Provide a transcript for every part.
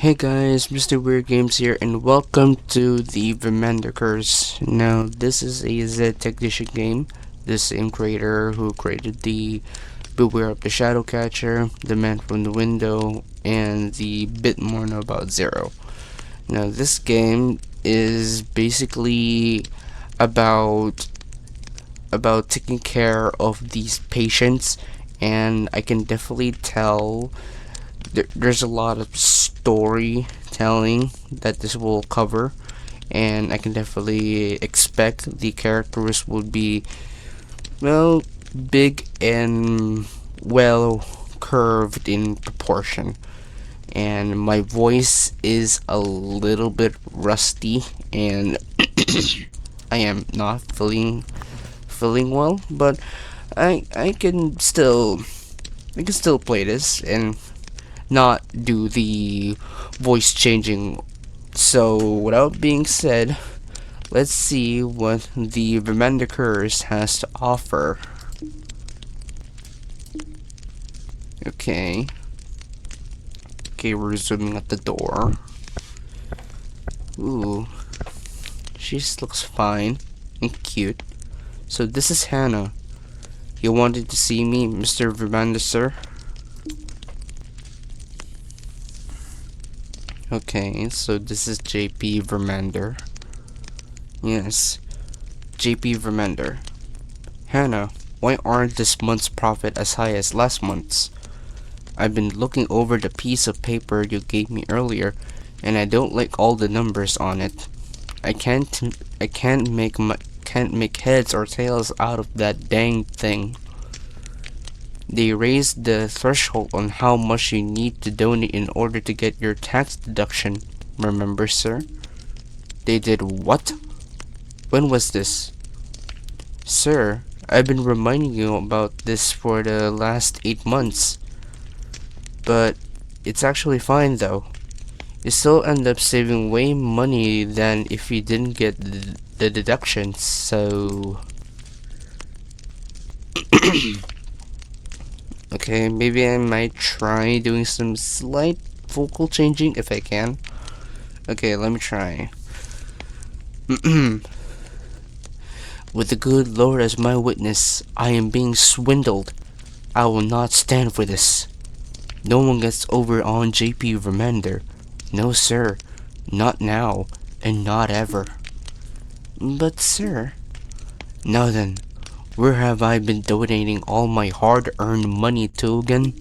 Hey guys, Mr. Weird Games here, and welcome to the Vermander Curse. Now, this is a Z Technician game. The same creator who created the Beware of the Shadow Catcher, The Man from the Window, and the Bit More Know About Zero. Now, this game is basically about taking care of these patients, and I can definitely tell there's a lot of storytelling that this will cover, and I can definitely expect the characters will be, well, big and well curved in proportion. And my voice is a little bit rusty, and I am not feeling well, but I can still play this and not do the voice changing. So without being said, let's see what the Vermander Curse has to offer. Okay, we're zooming at the door. Ooh, she looks fine and cute. So this is Hannah. You wanted to see me, Mr. Vermander, sir? Okay, so this is JP Vermander. Yes, JP Vermander. Hannah, why aren't this month's profit as high as last month's? I've been looking over the piece of paper you gave me earlier, and I don't like all the numbers on it. I can't make heads or tails out of that dang thing. They raised the threshold on how much you need to donate in order to get your tax deduction. Remember, sir? They did what? When was this? Sir, I've been reminding you about this for the last 8 months. But it's actually fine though. You still end up saving way money than if you didn't get the deductions, so... Okay, maybe I might try doing some slight vocal changing if I can. Okay, let me try. With the good Lord as my witness, I am being swindled. I will not stand for this. No one gets over on JP Vermander. No, sir. Not now, and not ever. But, sir... Now then, where have I been donating all my hard-earned money to again?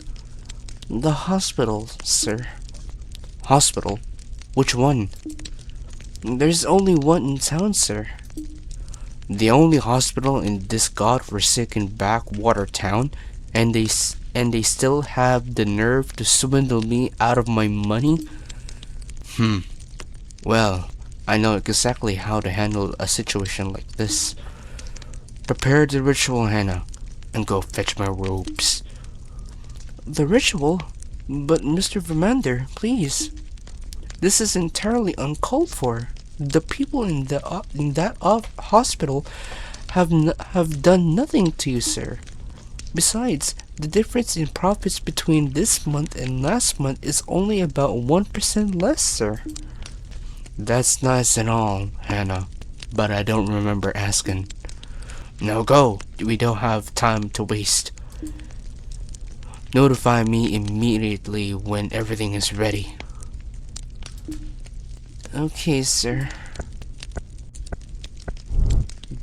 The hospital, sir. Hospital? Which one? There's only one in town, sir. The only hospital in this godforsaken backwater town, and they still have the nerve to swindle me out of my money? Well, I know exactly how to handle a situation like this. Prepare the ritual, Hannah, and go fetch my robes. The ritual? But Mr. Vermander, please. This is entirely uncalled for. The people in that hospital have done nothing to you, sir. Besides, the difference in profits between this month and last month is only about 1% less, sir. That's nice and all, Hannah, but I don't remember asking. Now go, we don't have time to waste. Notify me immediately when everything is ready. Okay, sir.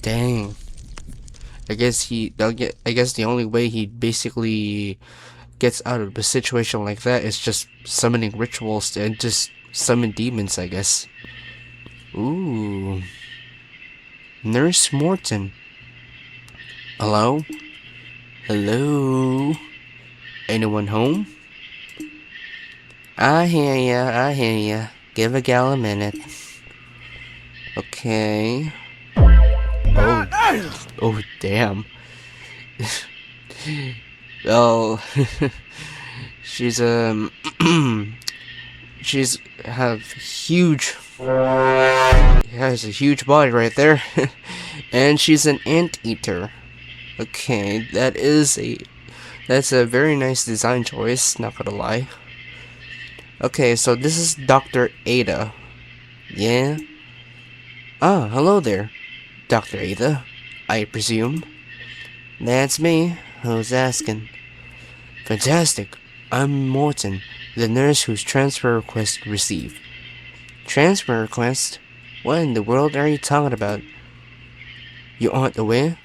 Dang. I guess the only way he basically gets out of a situation like that is just summoning rituals and just summon demons, I guess. Ooh. Nurse Morton. Hello? Hello? Anyone home? I hear ya. Give a gal a minute. Okay. Oh, damn. Well, she's has a huge body right there, and she's an anteater. Okay, that's a very nice design choice, not gonna lie. Okay, so this is Dr. Ada. Yeah? Ah, hello there, Dr. Ada, I presume. That's me. Who's asking? Fantastic. I'm Morton, the nurse whose transfer request received. Transfer request? What in the world are you talking about? You aren't aware?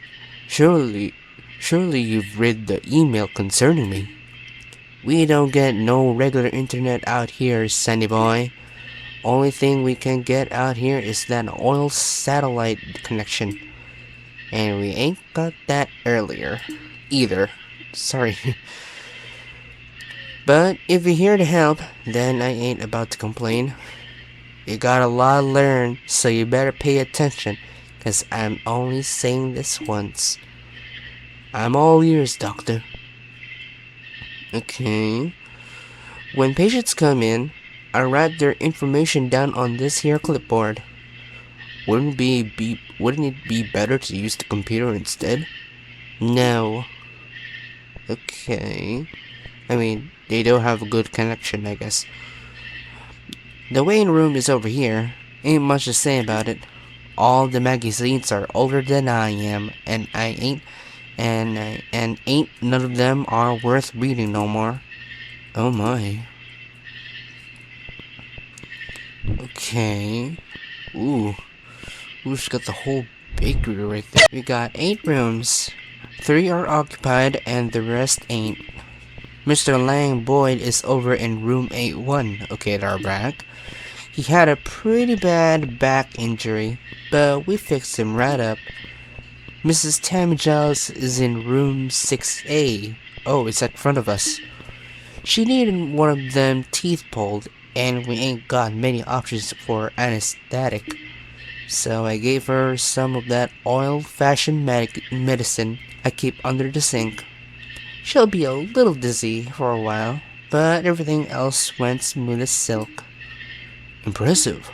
Surely, surely you've read the email concerning me. We don't get no regular internet out here, Sunny boy. Only thing we can get out here is that oil satellite connection. And we ain't got that earlier. Either. Sorry. But if you're here to help, then I ain't about to complain. You got a lot to learn, so you better pay attention, 'cause I'm only saying this once. I'm all ears, doctor. Okay. When patients come in, I write their information down on this here clipboard. Wouldn't it be better to use the computer instead? No. Okay. I mean, they don't have a good connection, I guess. The waiting room is over here. Ain't much to say about it. All the magazines are older than I am, and ain't none of them are worth reading no more. Oh my. Okay. Ooh. We've got the whole bakery right there. We got 8 rooms. 3 are occupied and the rest ain't. Mr. Lang Boyd is over in room 81. Okay, they're back. He had a pretty bad back injury, but we fixed him right up. Mrs. Tammy Giles is in room 6A. Oh, it's at front of us. She needed one of them teeth pulled, and we ain't got many options for anesthetic. So I gave her some of that old-fashioned medicine I keep under the sink. She'll be a little dizzy for a while, but everything else went smooth as silk. Impressive.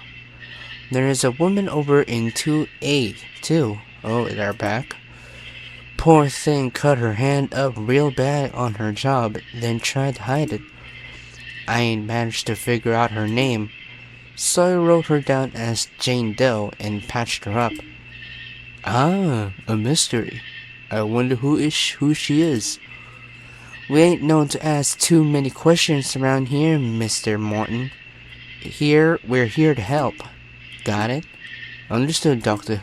There is a woman over in 2A, too. Oh, they're back. Poor thing cut her hand up real bad on her job, then tried to hide it. I ain't managed to figure out her name, so I wrote her down as Jane Doe and patched her up. Ah, a mystery. I wonder who she is. We ain't known to ask too many questions around here, Mr. Morton. We're here to help. Got it? Understood, Doctor.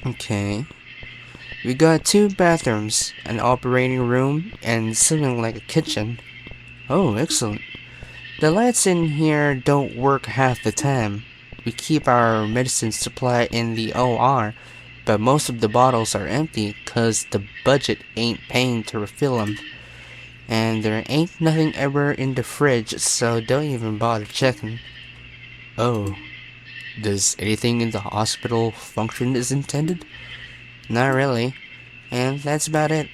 Okay. We got 2 bathrooms, an operating room, and something like a kitchen. Oh, excellent. The lights in here don't work half the time. We keep our medicine supply in the OR, but most of the bottles are empty 'cause the budget ain't paying to refill them. And there ain't nothing ever in the fridge, so don't even bother checking. Oh, does anything in the hospital function as intended? Not really. And that's about it.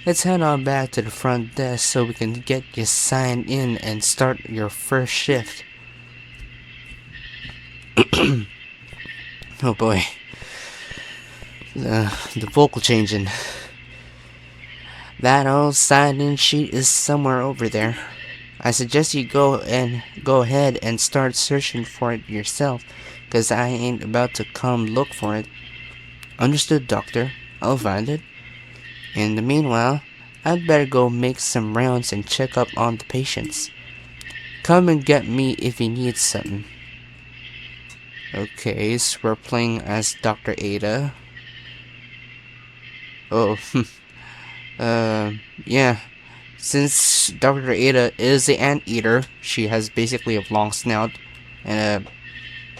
Let's head on back to the front desk so we can get you signed in and start your first shift. Oh boy. The vocal changing. That old sign-in sheet is somewhere over there. I suggest you go ahead and start searching for it yourself, 'cause I ain't about to come look for it. Understood, Doctor. I'll find it. In the meanwhile, I'd better go make some rounds and check up on the patients. Come and get me if you need something. Okay, so we're playing as Dr. Ada. Oh, yeah. Since Dr. Ada is the anteater, she has basically a long snout and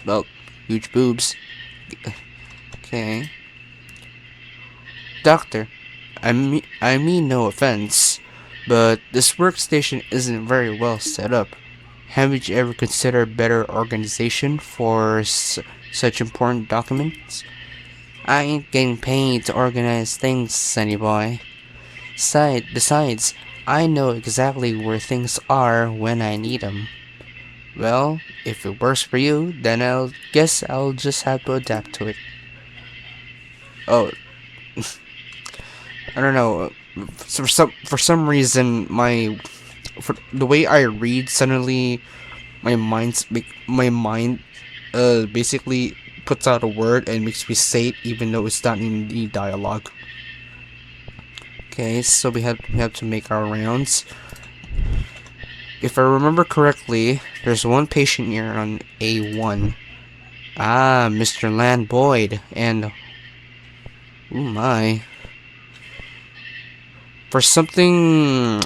well, huge boobs. Okay. Doctor, I mean no offense, but this workstation isn't very well set up. Haven't you ever considered better organization for such important documents? I ain't getting paid to organize things, Sunny boy. Besides, I know exactly where things are when I need 'em. Well, if it works for you, then I'll just have to adapt to it. Oh, I don't know. For some reason, my for the way I read, suddenly my mind basically puts out a word and makes me say it even though it's not in the dialogue. Okay, so we have to make our rounds. If I remember correctly, there's one patient here on A1. Ah, Mr. Land Boyd, and oh my. For something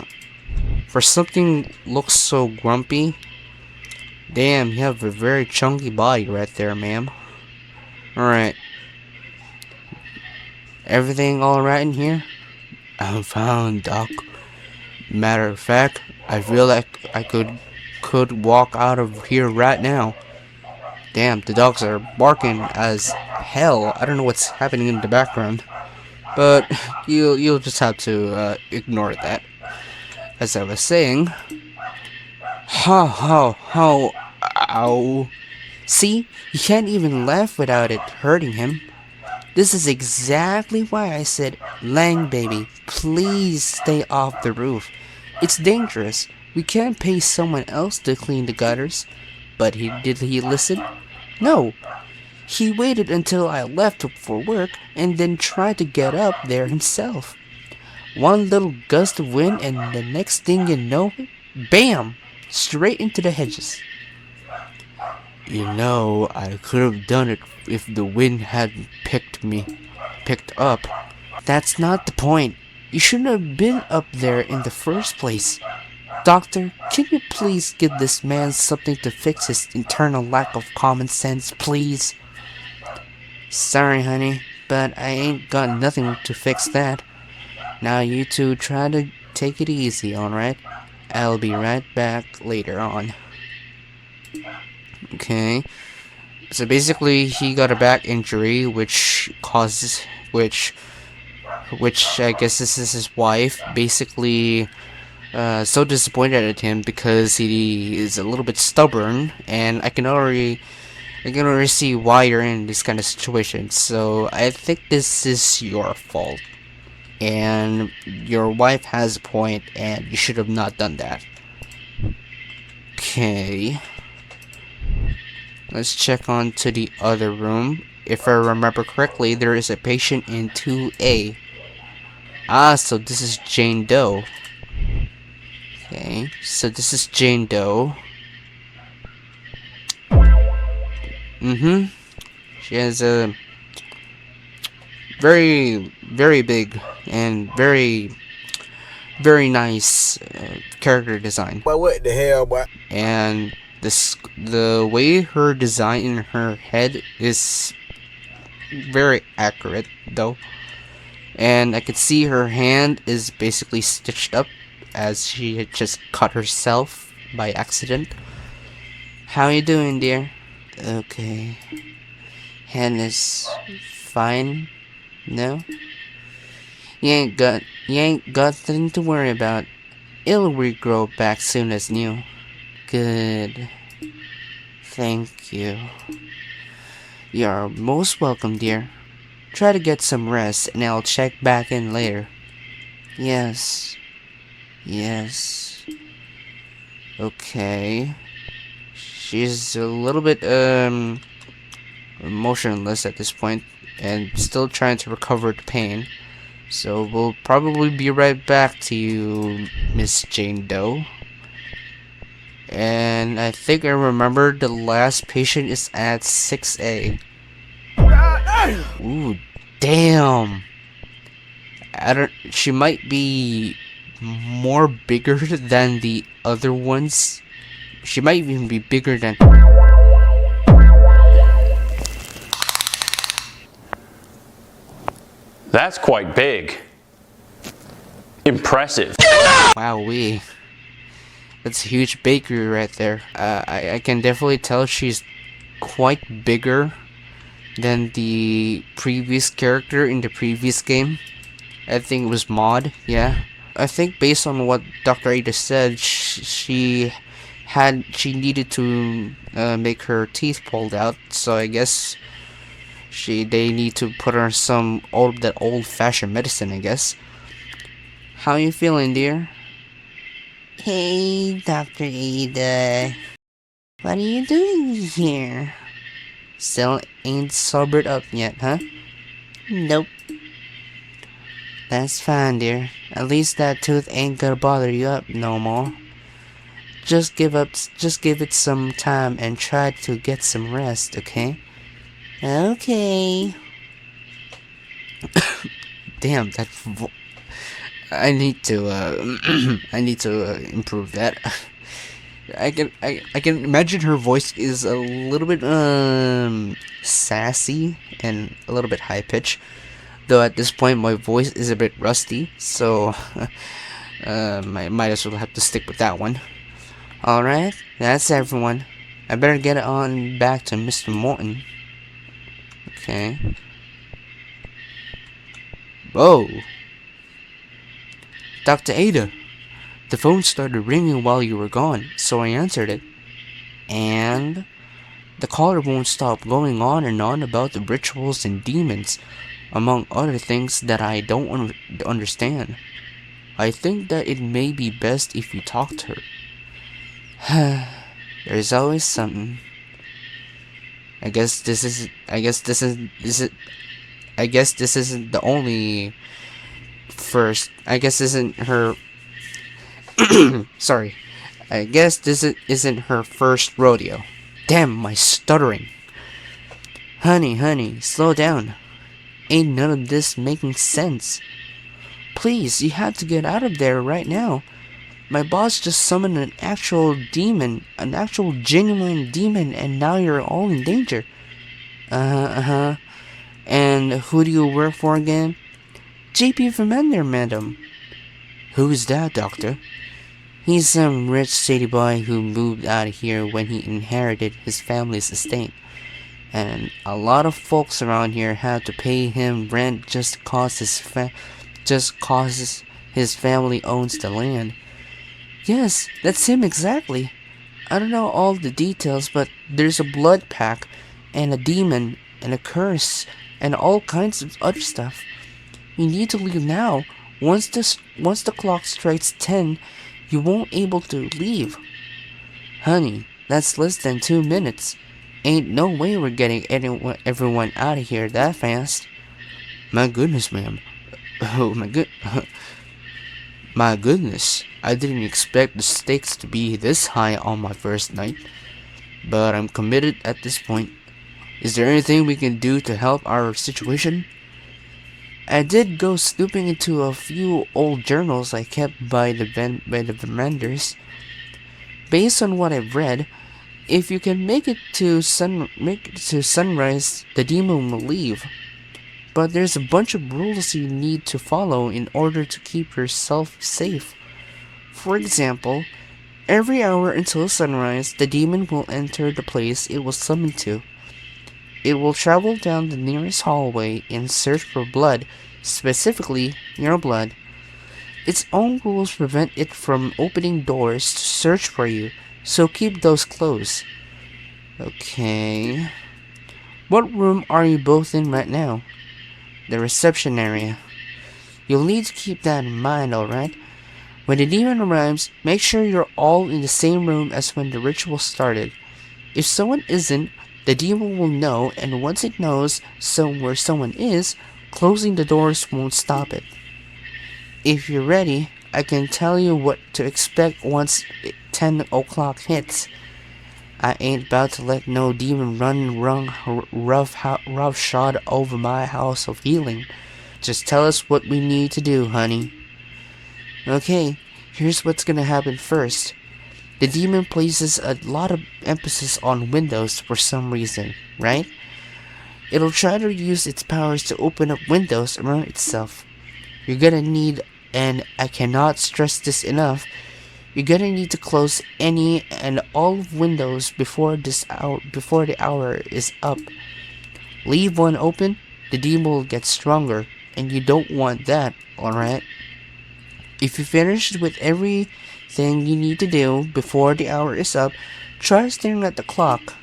looks so grumpy. Damn, you have a very chunky body right there, ma'am. Alright. Everything alright in here? I'm fine, Doc. Matter of fact, I feel like I could walk out of here right now. Damn, the dogs are barking as hell. I don't know what's happening in the background, but you'll just have to ignore that. As I was saying, how, ow. See, you can't even laugh without it hurting him. This is exactly why I said, Lang baby, please stay off the roof. It's dangerous. We can't pay someone else to clean the gutters. But did he listen? No. He waited until I left for work and then tried to get up there himself. One little gust of wind and the next thing you know, bam! Straight into the hedges. You know, I could have done it if the wind hadn't picked up. That's not the point. You shouldn't have been up there in the first place. Doctor, can you please give this man something to fix his internal lack of common sense, please? Sorry, honey, but I ain't got nothing to fix that. Now you two try to take it easy, alright? I'll be right back later on. Okay. So basically, he got a back injury, which I guess this is his wife, basically so disappointed at him because he is a little bit stubborn, and I can already see why you're in this kind of situation. So I think this is your fault, and your wife has a point, and you should have not done that. Okay. Let's check on to the other room. If I remember correctly, there is a patient in 2A. Ah, so this is Jane Doe. Okay, so this is Jane Doe. She has a very, very big and very, very nice character design. But what the hell, boy? And the way her design in her head is very accurate, though. And I could see her hand is basically stitched up as she had just cut herself by accident. How you doing, dear? Okay. Hand is fine. No? You ain't got nothing to worry about. It'll regrow back soon as new. Good. Thank you. You're most welcome, dear. Try to get some rest and I'll check back in later. Yes. Yes. Okay. She's a little bit motionless at this point and still trying to recover the pain. So we'll probably be right back to you, Miss Jane Doe. And I think I remember the last patient is at 6A. Ooh, damn. She might be more bigger than the other ones. She might even be bigger than... That's quite big. Impressive. Wowee. That's a huge bakery right there. I can definitely tell she's quite bigger than the previous character in the previous game. I think it was Maud, yeah. I think based on what Dr. Ada said, she needed to make her teeth pulled out, so I guess they need to put her on some old-fashioned medicine, I guess. How you feeling, dear? Hey, Dr. Ada. What are you doing here? Still ain't sobered up yet, huh? Nope. That's fine, dear. At least that tooth ain't gonna bother you up no more. Just give it some time and try to get some rest, okay? Okay. Damn, I need to, I need to improve that. I can imagine her voice is a little bit, sassy and a little bit high pitched. Though at this point my voice is a bit rusty, so I might as well have to stick with that one. Alright, that's everyone. I better get on back to Mr. Morton. Okay. Whoa! Dr. Ada! The phone started ringing while you were gone, so I answered it. And the caller won't stop going on and on about the rituals and demons, among other things that I don't understand. I think that it may be best if you talk to her. There's always something. I guess this is. I guess this is. This is. I guess this isn't the only first. I guess isn't her. Sorry. I guess isn't her first rodeo. Damn, my stuttering. Honey, slow down. Ain't none of this making sense. Please, you have to get out of there right now. My boss just summoned an actual demon, an actual genuine demon, and now you're all in danger. Uh-huh. And who do you work for again? JP Vermander, madam. Who is that, doctor? He's some rich city boy who moved out here when he inherited his family's estate. And a lot of folks around here have to pay him rent just cause his family owns the land. Yes, that's him exactly. I don't know all the details, but there's a blood pack, and a demon, and a curse, and all kinds of other stuff. You need to leave now. Once the clock strikes 10, you won't able to leave. Honey, that's less than 2 minutes. Ain't no way we're getting everyone out of here that fast. My goodness, ma'am. Oh my goodness. I didn't expect the stakes to be this high on my first night. But I'm committed at this point. Is there anything we can do to help our situation? I did go snooping into a few old journals I kept by the Vermanders. Based on what I've read, if you can make it to sunrise, the demon will leave. But there's a bunch of rules you need to follow in order to keep yourself safe. For example, every hour until sunrise, the demon will enter the place it was summoned to. It will travel down the nearest hallway and search for blood, specifically your blood. Its own rules prevent it from opening doors to search for you, so keep those closed. Okay. What room are you both in right now? The reception area. You'll need to keep that in mind, alright? When the demon arrives, make sure you're all in the same room as when the ritual started. If someone isn't, the demon will know, and once it knows where someone is, closing the doors won't stop it. If you're ready, I can tell you what to expect once 10 o'clock hits. I ain't about to let no demon run roughshod over my house of healing. Just tell us what we need to do, honey. Okay, here's what's gonna happen first. The demon places a lot of emphasis on windows for some reason, right? It'll try to use its powers to open up windows around itself. You're gonna need, and I cannot stress this enough, you're gonna need to close any and all windows before the hour is up. Leave one open, the demon will get stronger, and you don't want that, alright? If you finished with everything you need to do before the hour is up, try staring at the clock.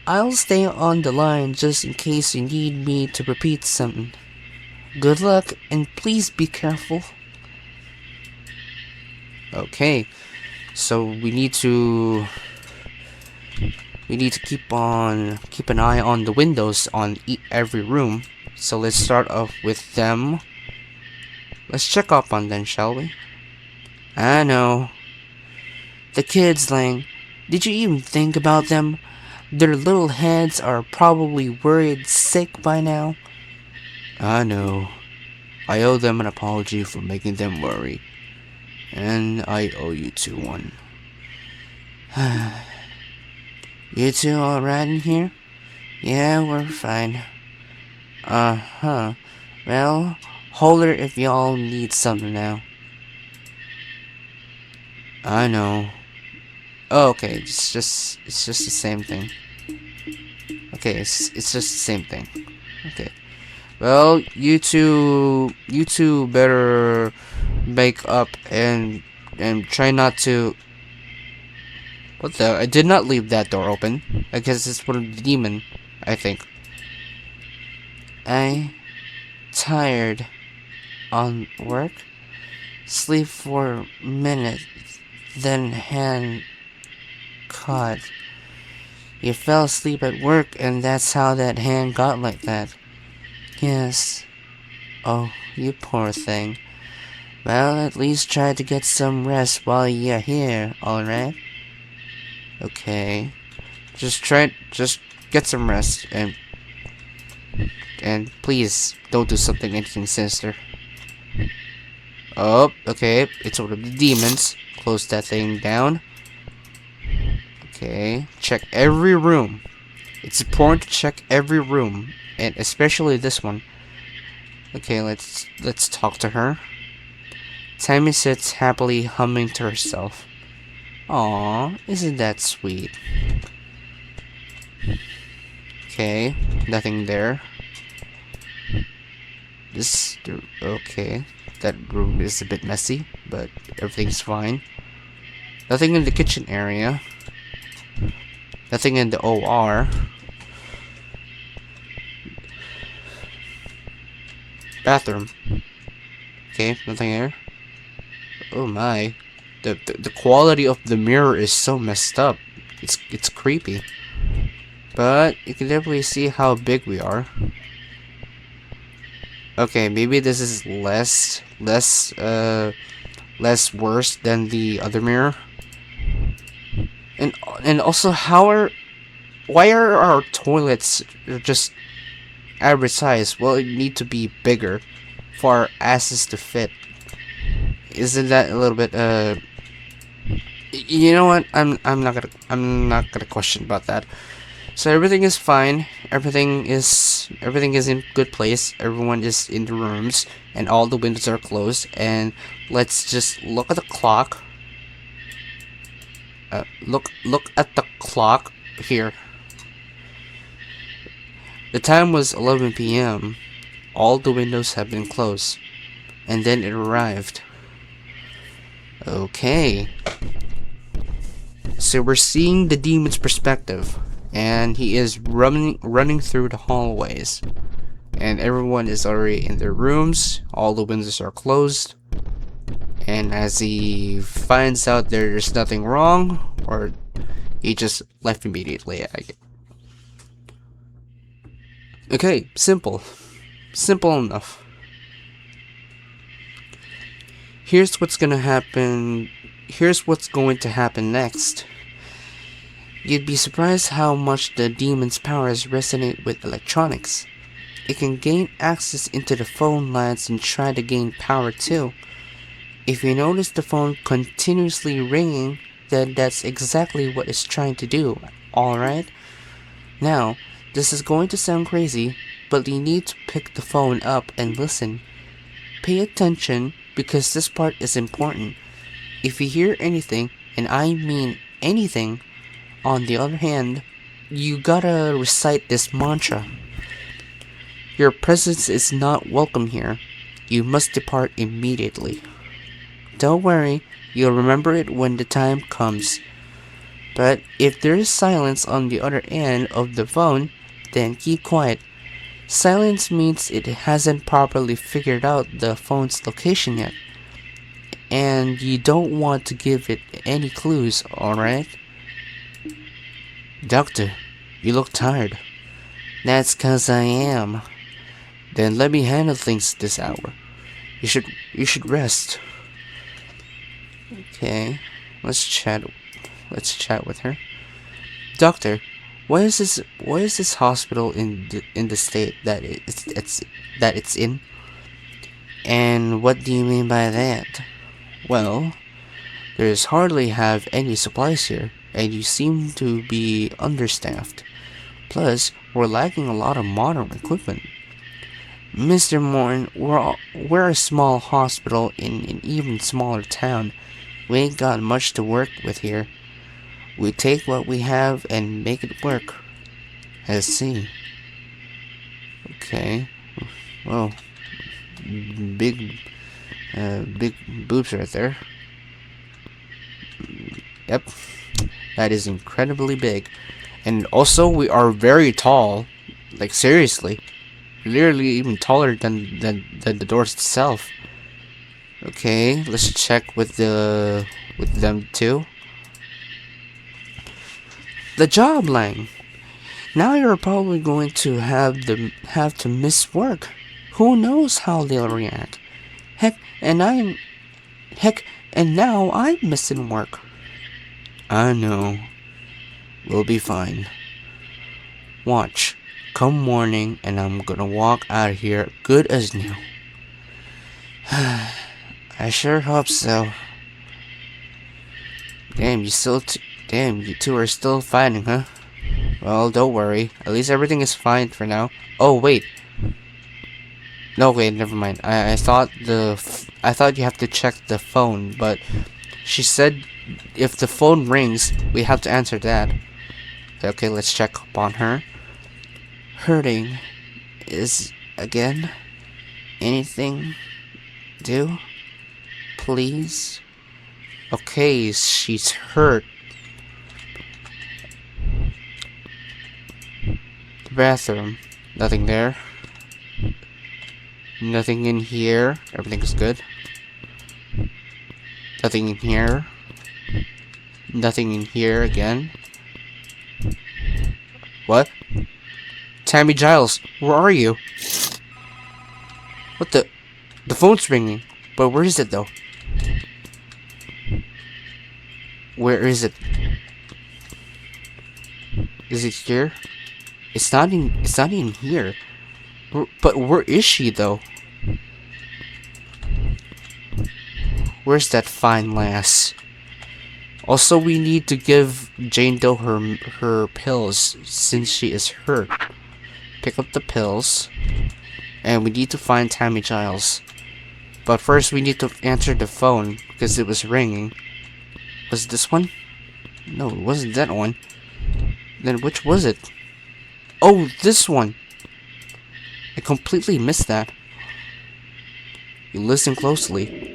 I'll stay on the line just in case you need me to repeat something. Good luck, and please be careful. Okay, So we need to keep an eye on the windows on every room. So let's start off with them. Let's check up on them, shall we? I know. The kids, Lang. Did you even think about them? Their little heads are probably worried sick by now. I know. I owe them an apology for making them worry. And I owe you two one. You two alright in here? Yeah, we're fine. Uh-huh. Well, holler if y'all need something now. I know. Oh, okay, it's just the same thing. Okay, it's just the same thing. Okay. Well, you two better make up and try not to. What the? I did not leave that door open. I guess it's for the demon, I think. I tired on work. Sleep for a minute, then hand caught. You fell asleep at work, and that's how that hand got like that. Yes. Oh, you poor thing. Well, at least try to get some rest while you're here, alright? Okay. Just get some rest, and please don't do anything sinister. Oh, okay, it's one of the demons. Close that thing down. Okay, check every room. It's important to check every room, and especially this one. Okay, let's talk to her. Tammy sits happily humming to herself. Aww, isn't that sweet? Okay, nothing there. Okay, that room is a bit messy, but everything's fine. Nothing in the kitchen area. Nothing in the OR. Bathroom. Okay, nothing there. Oh my. The quality of the mirror is so messed up. It's creepy. But you can definitely see how big we are. Okay, maybe this is less worse than the other mirror. And also, why are our toilets just average size? Well, it need to be bigger for our asses to fit. Isn't that a little bit you know what? I'm not gonna question about that. So everything is fine. Everything is in good place. Everyone is in the rooms, and all the windows are closed. And let's just look at the clock. Look at the clock here. The time was 11 p.m. All the windows have been closed, and then it arrived. Okay. So we're seeing the demon's perspective, and he is running through the hallways, and everyone is already in their rooms. All the windows are closed, and as he finds out there's nothing wrong, or he just left immediately. Okay, simple enough. Here's what's going to happen next. You'd be surprised how much the demon's powers resonate with electronics. It can gain access into the phone lines and try to gain power too. If you notice the phone continuously ringing, then that's exactly what it's trying to do, alright? Now, this is going to sound crazy, but you need to pick the phone up and listen. Pay attention, because this part is important. If you hear anything, and I mean anything, on the other hand, you gotta recite this mantra. Your presence is not welcome here. You must depart immediately. Don't worry, you'll remember it when the time comes. But if there is silence on the other end of the phone, then keep quiet. Silence means it hasn't properly figured out the phone's location yet. and you don't want to give it any clues, alright? Doctor, you look tired. That's 'cause I am. Then let me handle things this hour. You should rest. Okay. Let's chat with her. Doctor, why is this hospital in the state that it's in? And what do you mean by that? Well, there's hardly have any supplies here, and you seem to be understaffed. Plus, we're lacking a lot of modern equipment. Mr. Morton, we're a small hospital in an even smaller town. We ain't got much to work with here. We take what we have and make it work. I see. Okay. Well, big, big boobs right there. Yep. That is incredibly big. And also, we are very tall. Like, seriously. Literally even taller than the doors itself. Okay, let's check with them too. The job, Lang. Now you're probably going to have to miss work. Who knows how they'll react? Heck, heck, and now I'm missing work. I know. We'll be fine. Watch. Come morning, and I'm gonna walk out of here good as new. I sure hope so. Damn, you two are still fighting, huh? Well, don't worry. At least everything is fine for now. Oh, wait. No, wait, never mind. I thought I thought you have to check the phone, but she said if the phone rings, we have to answer that. Okay, let's check upon her. Hurting is again. Anything do? Please? Okay, she's hurt. The bathroom. Nothing there. Nothing in here. Everything's good. Nothing in here. Nothing in here again. What? Tammy Giles, where are you? What the? The phone's ringing. But where is it though? Where is it? Is it here? It's not in here. But where is she though? Where's that fine lass? Also, we need to give Jane Doe her pills since she is hurt. Pick up the pills, and we need to find Tammy Giles. But first, we need to answer the phone because it was ringing. Was it this one? No, it wasn't that one. Then which was it? Oh, this one! I completely missed that. You listen closely.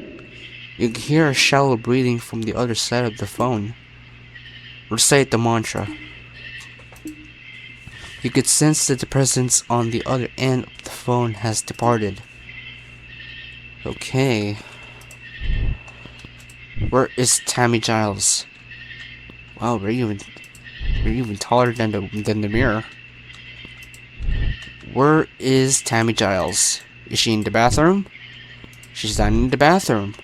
You can hear a shallow breathing from the other side of the phone. Recite the mantra. You could sense that the presence on the other end of the phone has departed. Okay. Where is Tammy Giles? Wow, we're even taller than the mirror. Where is Tammy Giles? Is she in the bathroom? She's not in the bathroom.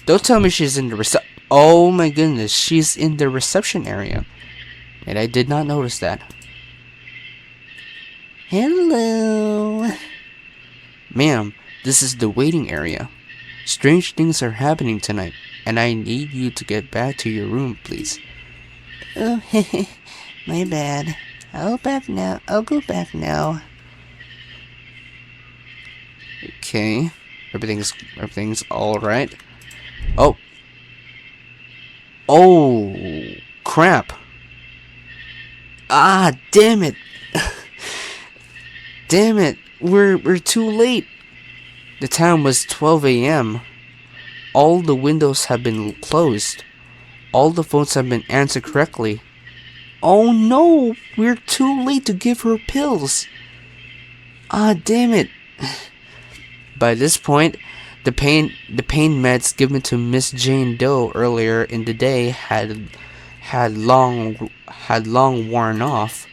Don't tell me she's in the oh my goodness, she's in the reception area. And I did not notice that. Hello. Ma'am, this is the waiting area. Strange things are happening tonight, and I need you to get back to your room, please. Oh, my bad. I'll go back now. Okay. Everything's alright. Oh. Oh, crap. Ah, damn it. Damn it. We're too late. The time was 12 a.m. All the windows have been closed. All the phones have been answered correctly. Oh no, we're too late to give her pills. Ah, damn it. By this point, The pain meds given to Miss Jane Doe earlier in the day had long worn off.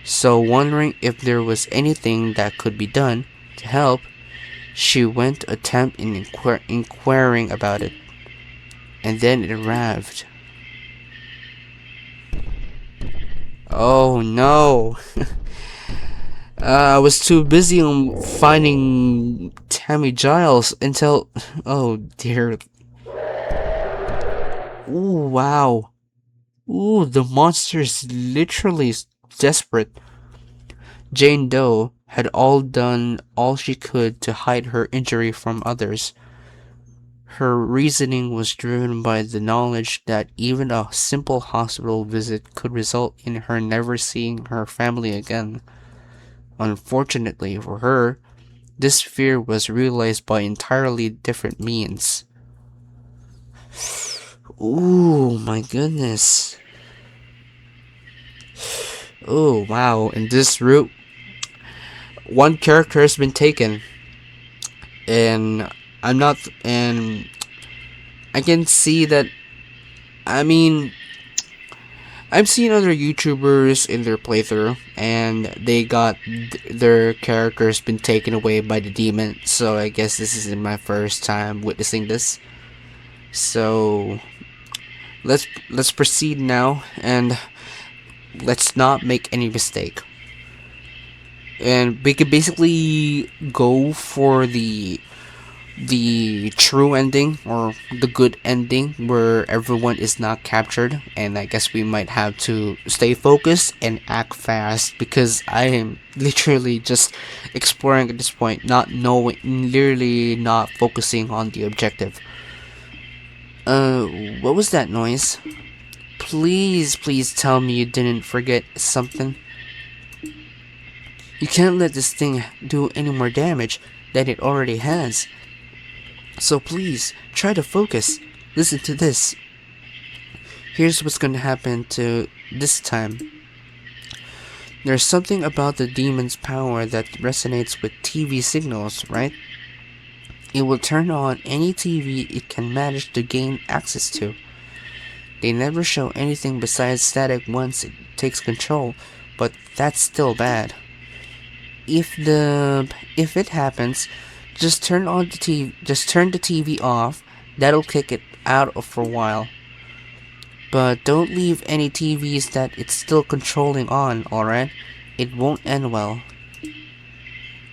So wondering if there was anything that could be done to help, she went to attempt in inquiring about it, and then it arrived. Oh no! I was too busy on finding Tammy Giles until. Oh dear. Ooh, wow. Ooh, the monster is literally desperate. Jane Doe had all done all she could to hide her injury from others. Her reasoning was driven by the knowledge that even a simple hospital visit could result in her never seeing her family again. Unfortunately for her, this fear was realized by entirely different means. Ooh, my goodness. Oh, wow. In this route, one character has been taken. And I'm not. And I can see that. I mean, I've seen other YouTubers in their playthrough, and they got their characters been taken away by the demon. So I guess this isn't my first time witnessing this. So let's proceed now, and let's not make any mistake. And we could basically go for the true ending, or the good ending, where everyone is not captured, and I guess we might have to stay focused and act fast because I am literally just exploring at this point, not knowing, literally not focusing on the objective. uh what was that noise? Please tell me you didn't forget something. You can't let this thing do any more damage than it already has. So please, try to focus. Listen to this. Here's what's gonna happen to this time. There's something about the demon's power that resonates with TV signals, right? It will turn on any TV it can manage to gain access to. They never show anything besides static once it takes control, but that's still bad. If it happens, just turn the TV off. That'll kick it out for a while. But don't leave any TVs that it's still controlling on, alright? It won't end well.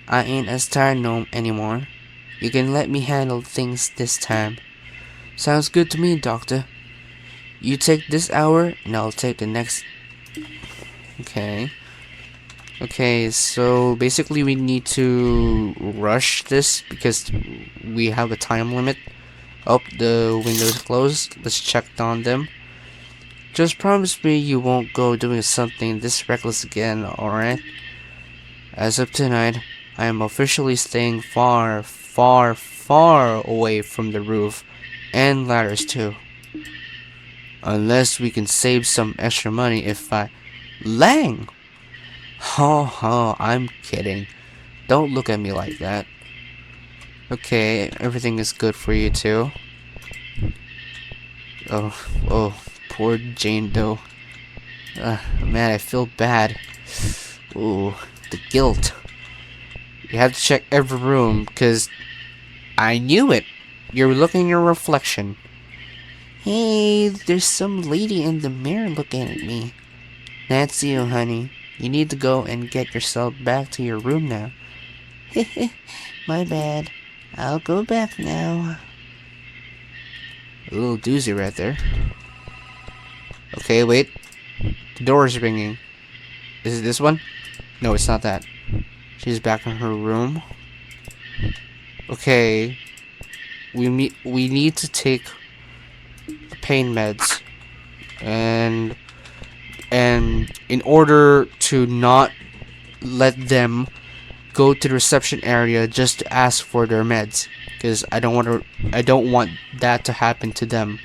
I ain't as tired no anymore. You can let me handle things this time. Sounds good to me, Doctor. You take this hour, and I'll take the next. Okay. Okay, so basically we need to rush this because we have a time limit. Oh, the window's closed. Let's check on them. Just promise me you won't go doing something this reckless again, alright? As of tonight, I am officially staying far away from the roof and ladders too. Unless we can save some extra money if I. Lang! Ha, I'm kidding. Don't look at me like that. Okay, everything is good for you too. Oh, poor Jane Doe. Man, I feel bad. Ooh, the guilt. You have to check every room, because I knew it. You're looking at your reflection. Hey, there's some lady in the mirror looking at me. That's you, honey. You need to go and get yourself back to your room now. My bad. I'll go back now. A little doozy right there. Okay, wait. The door is ringing. Is it this one? No, it's not that. She's back in her room. Okay. We need to take pain meds. And in order to not let them go to the reception area just to ask for their meds, because I don't want that to happen to them.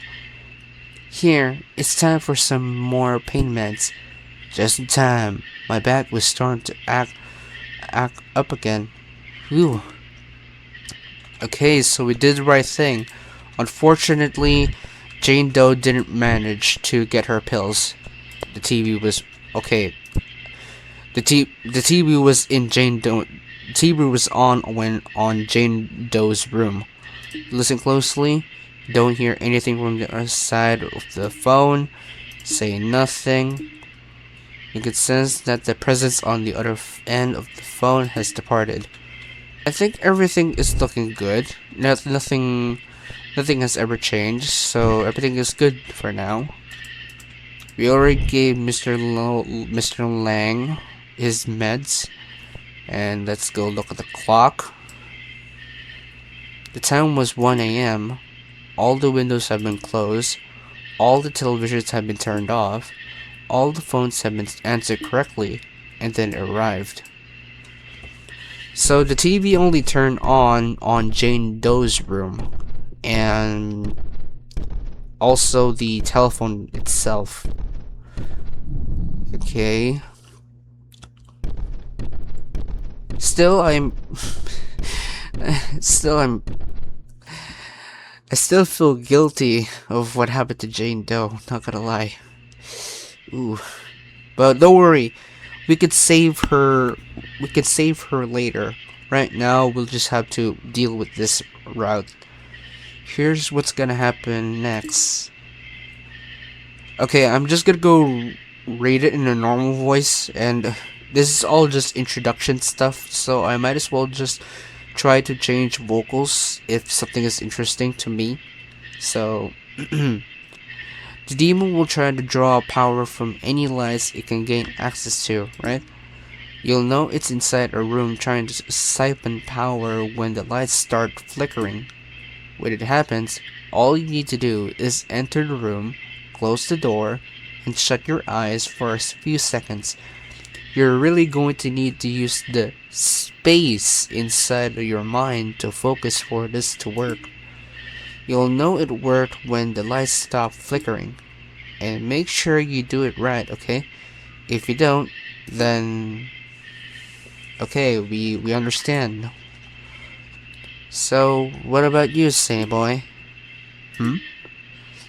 Here, it's time for some more pain meds. Just in time. My back was starting to act up again. Whew. Okay, so we did the right thing. Unfortunately, Jane Doe didn't manage to get her pills. The TV was okay. The TV was in Jane Doe. The TV was on when on Jane Doe's room. Listen closely. Don't hear anything from the other side of the phone. Say nothing. You can sense that the presence on the other end of the phone has departed. I think everything is looking good. Nothing has ever changed, so everything is good for now. We already gave Mr. Lang his meds, and let's go look at the clock. The time was 1 a.m. All the windows have been closed. All the televisions have been turned off. All the phones have been answered correctly, and then arrived. So the TV only turned on Jane Doe's room, and also the telephone itself. Okay. Still, still, I still feel guilty of what happened to Jane Doe. Not gonna lie. Ooh. But don't worry, we could save her. We could save her later. Right now, we'll just have to deal with this route. Here's what's gonna happen next. Okay, I'm just gonna go rate it in a normal voice, and this is all just introduction stuff, so I might as well just try to change vocals if something is interesting to me. So, the demon will try to draw power from any lights it can gain access to, right? You'll know it's inside a room trying to siphon power when the lights start flickering. When it happens, all you need to do is enter the room, close the door, and shut your eyes for a few seconds. You're really going to need to use the space inside of your mind to focus for this to work. You'll know it worked when the lights stop flickering. And make sure you do it right, okay? If you don't, then okay, we understand. So, what about you, Sunny Boy?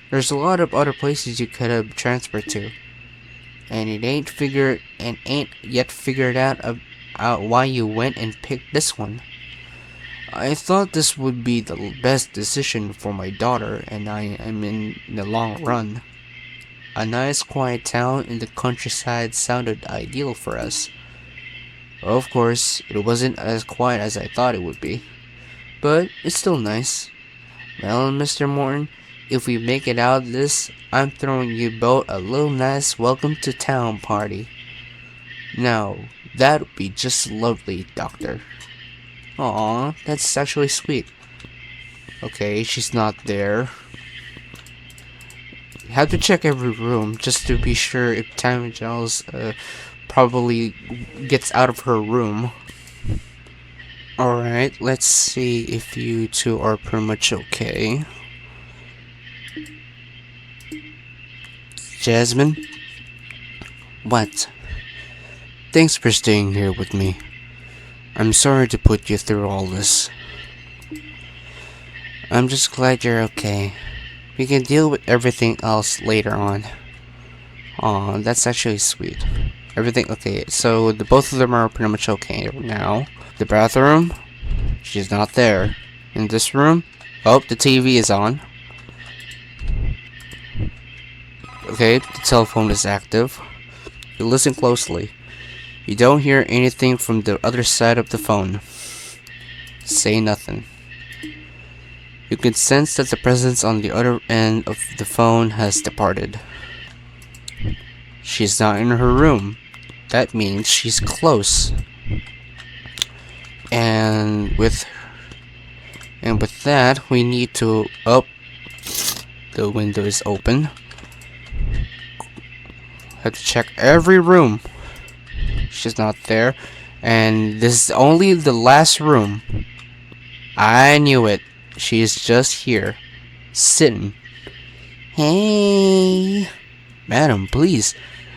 There's a lot of other places you could have transferred to, and it ain't yet figured out why you went and picked this one. I thought this would be the best decision for my daughter and I am in the long run. A nice quiet town in the countryside sounded ideal for us. Of course, it wasn't as quiet as I thought it would be, but it's still nice. Well, Mr. Morton, if we make it out of this, I'm throwing you both a little nice welcome to town party. Now, that would be just lovely, Doctor. Aw, that's actually sweet. Okay, she's not there. Have to check every room just to be sure if Tammy Giles probably gets out of her room. Alright, let's see if you two are pretty much okay. Jasmine? What? Thanks for staying here with me. I'm sorry to put you through all this. I'm just glad you're okay. We can deal with everything else later on. Aw, that's actually sweet. Everything okay, so the both of them are pretty much okay now. The bathroom? She's not there. In this room? Oh, the TV is on. Okay, the telephone is active. You listen closely. You don't hear anything from the other side of the phone. Say nothing. You can sense that the presence on the other end of the phone has departed. She's not in her room. That means she's close. And with that, we need to the window is open. Have to check every room. She's not there. And this is only the last room. I knew it. She's just here. Sitting. Hey. Madam, please.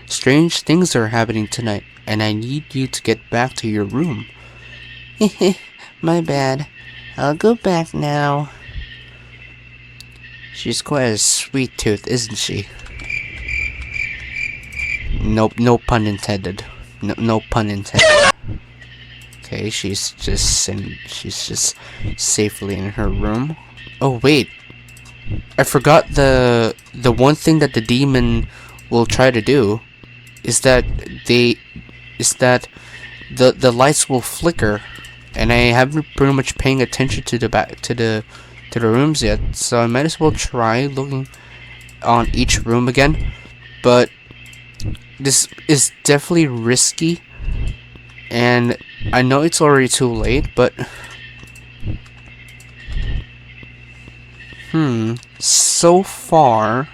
Strange things are happening tonight, and I need you to get back to your room. My bad. I'll go back now. She's quite a sweet tooth, isn't she? Nope, no pun intended. No pun intended. Okay, she's just safely in her room. Oh wait, I forgot the one thing that the demon will try to do is that the lights will flicker, and I haven't pretty much paying attention to the rooms yet, so I might as well try looking on each room again. But this is definitely risky, and I know it's already too late, but so far,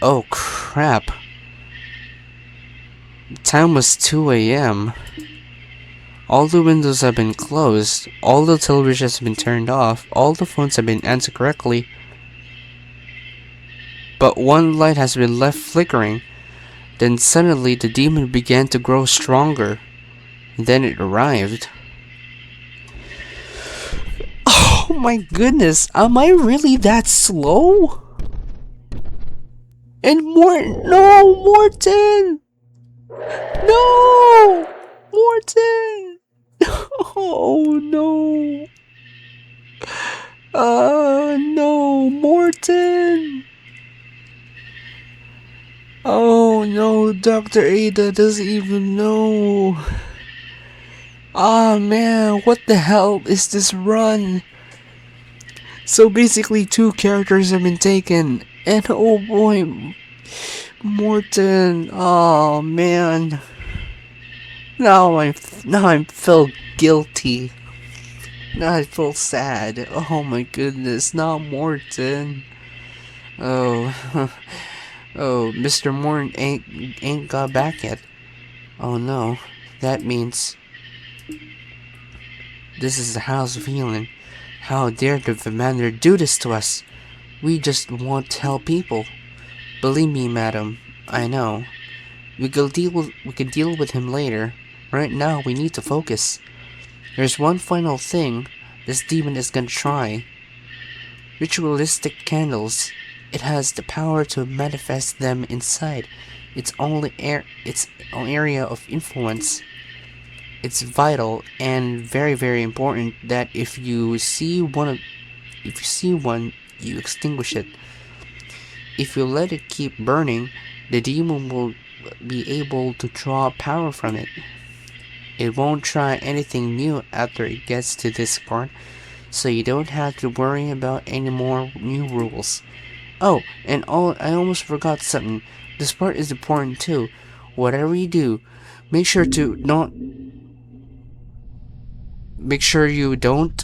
oh crap, the time was 2 a.m. All the windows have been closed, all the televisions have been turned off, all the phones have been answered correctly, but one light has been left flickering. Then suddenly the demon began to grow stronger. Then it arrived. Oh my goodness, am I really that slow? And no, Morton! No! Morton! Oh no! No, Morton! Oh no, Dr. Ada doesn't even know. Ah man, what the hell is this run? So basically 2 characters have been taken, and oh boy, Morton, oh man. Now I feel guilty. Now I feel sad. Oh my goodness, not Morton. Oh, oh, Mr. Morton ain't got back yet. Oh no, that means this is the house of healing. How dare the Vermander do this to us? We just want to help people. Believe me, madam, I know. We can deal with him later. Right now, we need to focus. There's one final thing this demon is gonna try. Ritualistic candles. It has the power to manifest them inside its own area of influence. It's vital and very, very important that if you see one, you extinguish it. If you let it keep burning, the demon will be able to draw power from it. It won't try anything new after it gets to this part, so you don't have to worry about any more new rules. Oh, and I almost forgot something. This part is important too. Whatever you do, make sure you don't,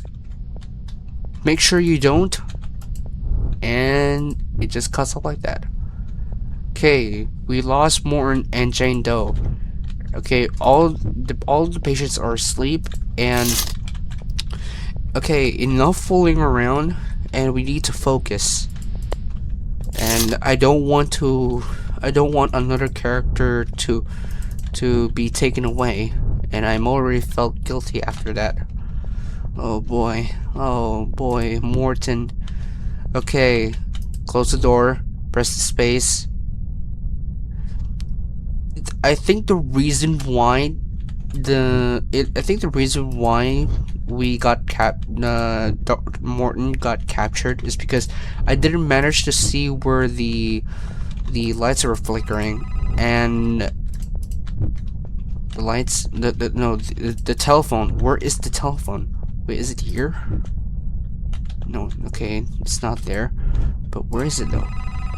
and it just cuts off like that. Okay, we lost Morton and Jane Doe. Okay, all the patients are asleep, and okay, enough fooling around, and we need to focus. And I don't want another character to be taken away, and I'm already felt guilty after that. Oh boy, Morton. Okay, close the door, press the space. I think the reason why Morton got captured is because I didn't manage to see where the lights are flickering, and the telephone. Where is the telephone? Wait, is it here? No, okay, it's not there. But where is it though?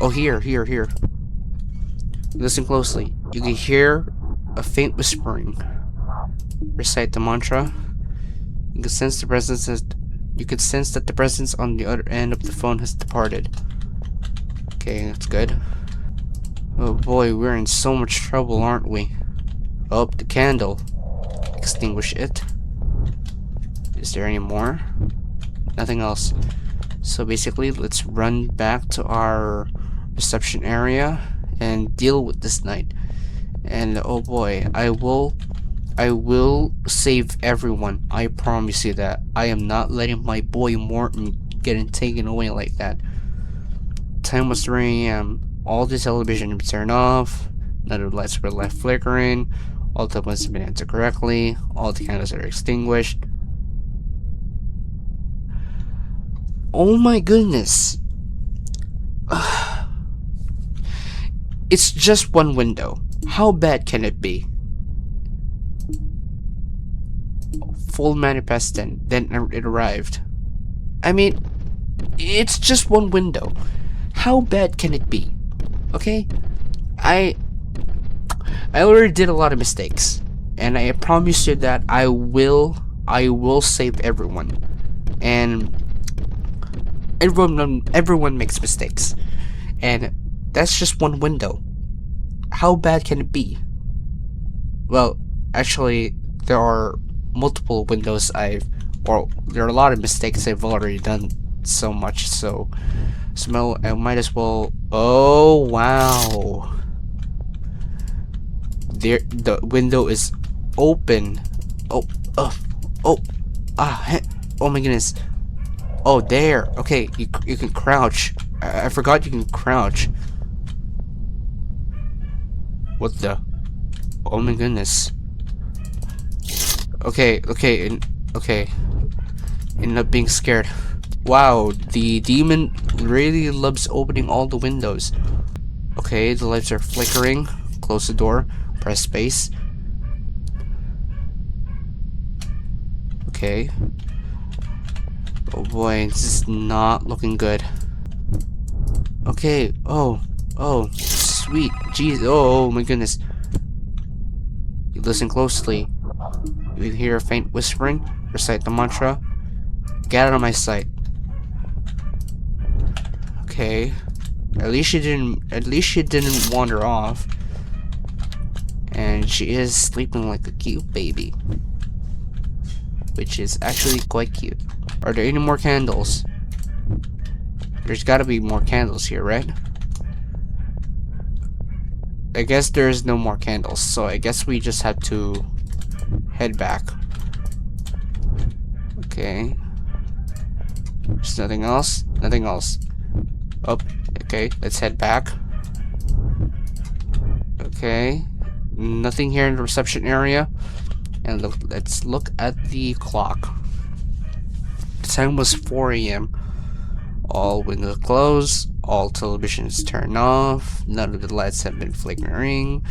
Oh, here. Listen closely. You can hear a faint whispering. Recite the mantra. You can sense that the presence on the other end of the phone has departed. Okay, that's good. Oh boy, we're in so much trouble, aren't we? Oh, the candle. Extinguish it. Is there any more? Nothing else. So basically, let's run back to our reception area and deal with this night. And oh boy, I will I will save everyone. I promise you that. I am not letting my boy Morton getting taken away like that. Time was 3 a.m. All the television was turned off. None of the lights were left flickering. All the buttons have been entered correctly. All the candles are extinguished. Oh my goodness. It's just one window. How bad can it be? Full manifest then it arrived. I mean, it's just one window. How bad can it be? Okay? I already did a lot of mistakes. And I promise you that I will save everyone. And everyone makes mistakes. And that's just one window. How bad can it be? Well, actually, there are multiple windows there are a lot of mistakes I've already done so much, so I might as well. Oh wow, the window is open. Oh, oh, oh, oh my goodness. Oh, there. Okay, you can crouch. I forgot you can crouch. What the? Oh my goodness. Okay, okay. End up being scared. Wow, the demon really loves opening all the windows. Okay, the lights are flickering. Close the door. Press space. Okay. Oh boy, this is not looking good. Okay, oh, sweet. Jeez, oh my goodness. You listen closely. You hear a faint whispering. Recite the mantra. Get out of my sight. Okay. At least she didn't wander off. And she is sleeping like a cute baby. Which is actually quite cute. Are there any more candles? There's gotta be more candles here, right? I guess there's no more candles, so I guess we just have to head back. Okay. There's nothing else? Nothing else. Oh, okay, let's head back. Okay. Nothing here in the reception area. And let's look at the clock. The time was 4 a.m. All windows closed. All televisions turned off. None of the lights have been flickering.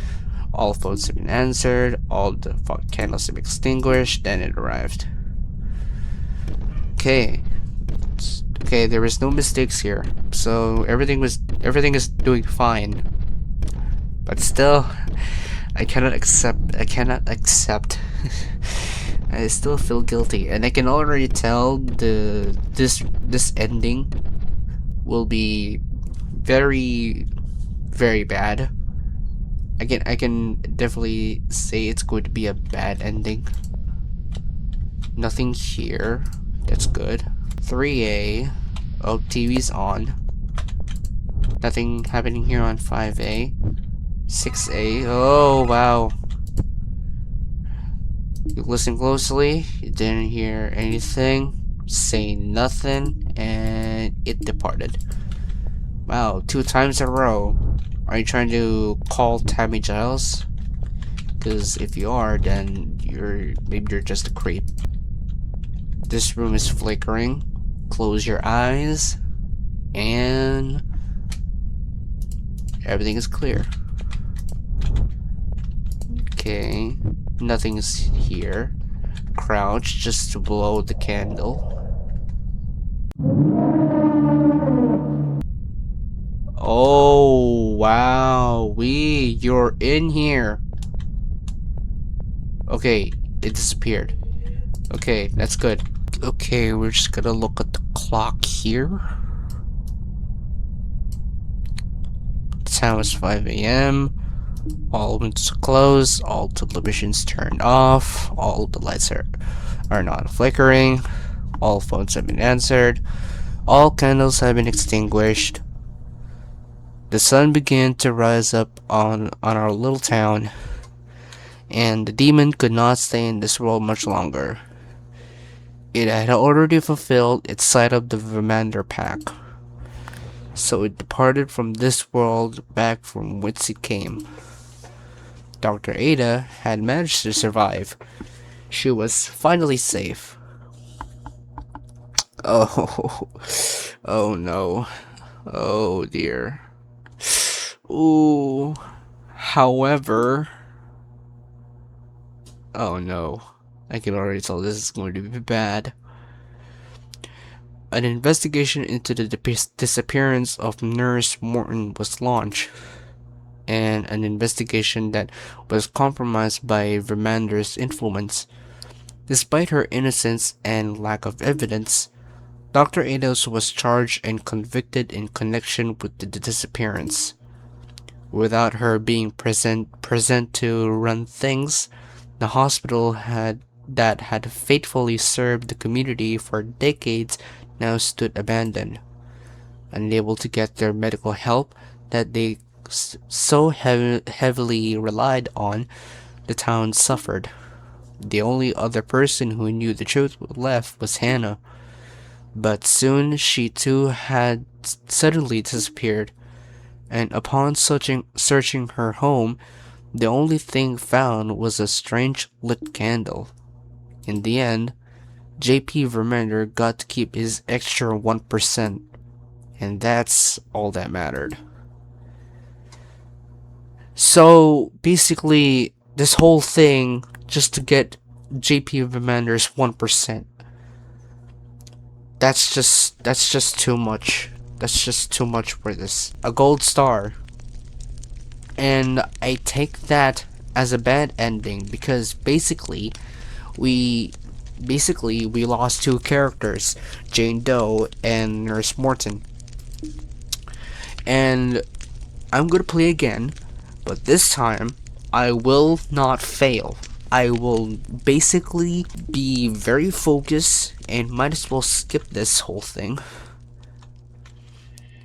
All phones have been answered. All the candles have been extinguished. Then it arrived. Okay. Okay, there was no mistakes here. So everything is doing fine. But still, I cannot accept I still feel guilty, and I can already tell this ending will be very, very bad. I can definitely say it's going to be a bad ending. Nothing here. That's good. 3A. Oh, TV's on. Nothing happening here on 5A. 6A. Oh, wow. You listen closely. You didn't hear anything. Say nothing. And it departed. Wow, 2 times in a row. Are you trying to call Tammy Giles? Because if you are, then maybe you're just a creep. This room is flickering. Close your eyes. And everything is clear. Okay. Nothing is here. Crouch just to blow the candle. Oh, wow. You're in here. Okay, it disappeared. Okay, that's good. Okay, we're just gonna look at the clock here. The time is 5 a.m. All windows are closed. All televisions turned off. All the lights are not flickering. All phones have been answered. All candles have been extinguished. The sun began to rise up on our little town, and the demon could not stay in this world much longer. It had already fulfilled its side of the Vermander pack, so it departed from this world back from whence it came. Dr. Ada had managed to survive. She was finally safe. Oh, oh no. Oh dear. Ooh. However, oh no. I can already tell this is going to be bad. An investigation into the disappearance of Nurse Morton was launched, and an investigation that was compromised by Vermander's influence. Despite her innocence and lack of evidence, Dr. Ados was charged and convicted in connection with the disappearance. Without her being present to run things, the hospital that had faithfully served the community for decades now stood abandoned, unable to get their medical help that they so heavily relied on. The town suffered. The only other person who knew the truth left was Hannah, but soon she too had suddenly disappeared, and upon searching her home, the only thing found was a strange lit candle. In the end, JP Vermander got to keep his extra 1%, and that's all that mattered. So basically, this whole thing just to get JP Vermander's 1%. That's just too much. That's just too much for this. A gold star. And I take that as a bad ending because basically we lost two characters, Jane Doe and Nurse Morton. And I'm gonna play again, but this time I will not fail. I will basically be very focused and might as well skip this whole thing.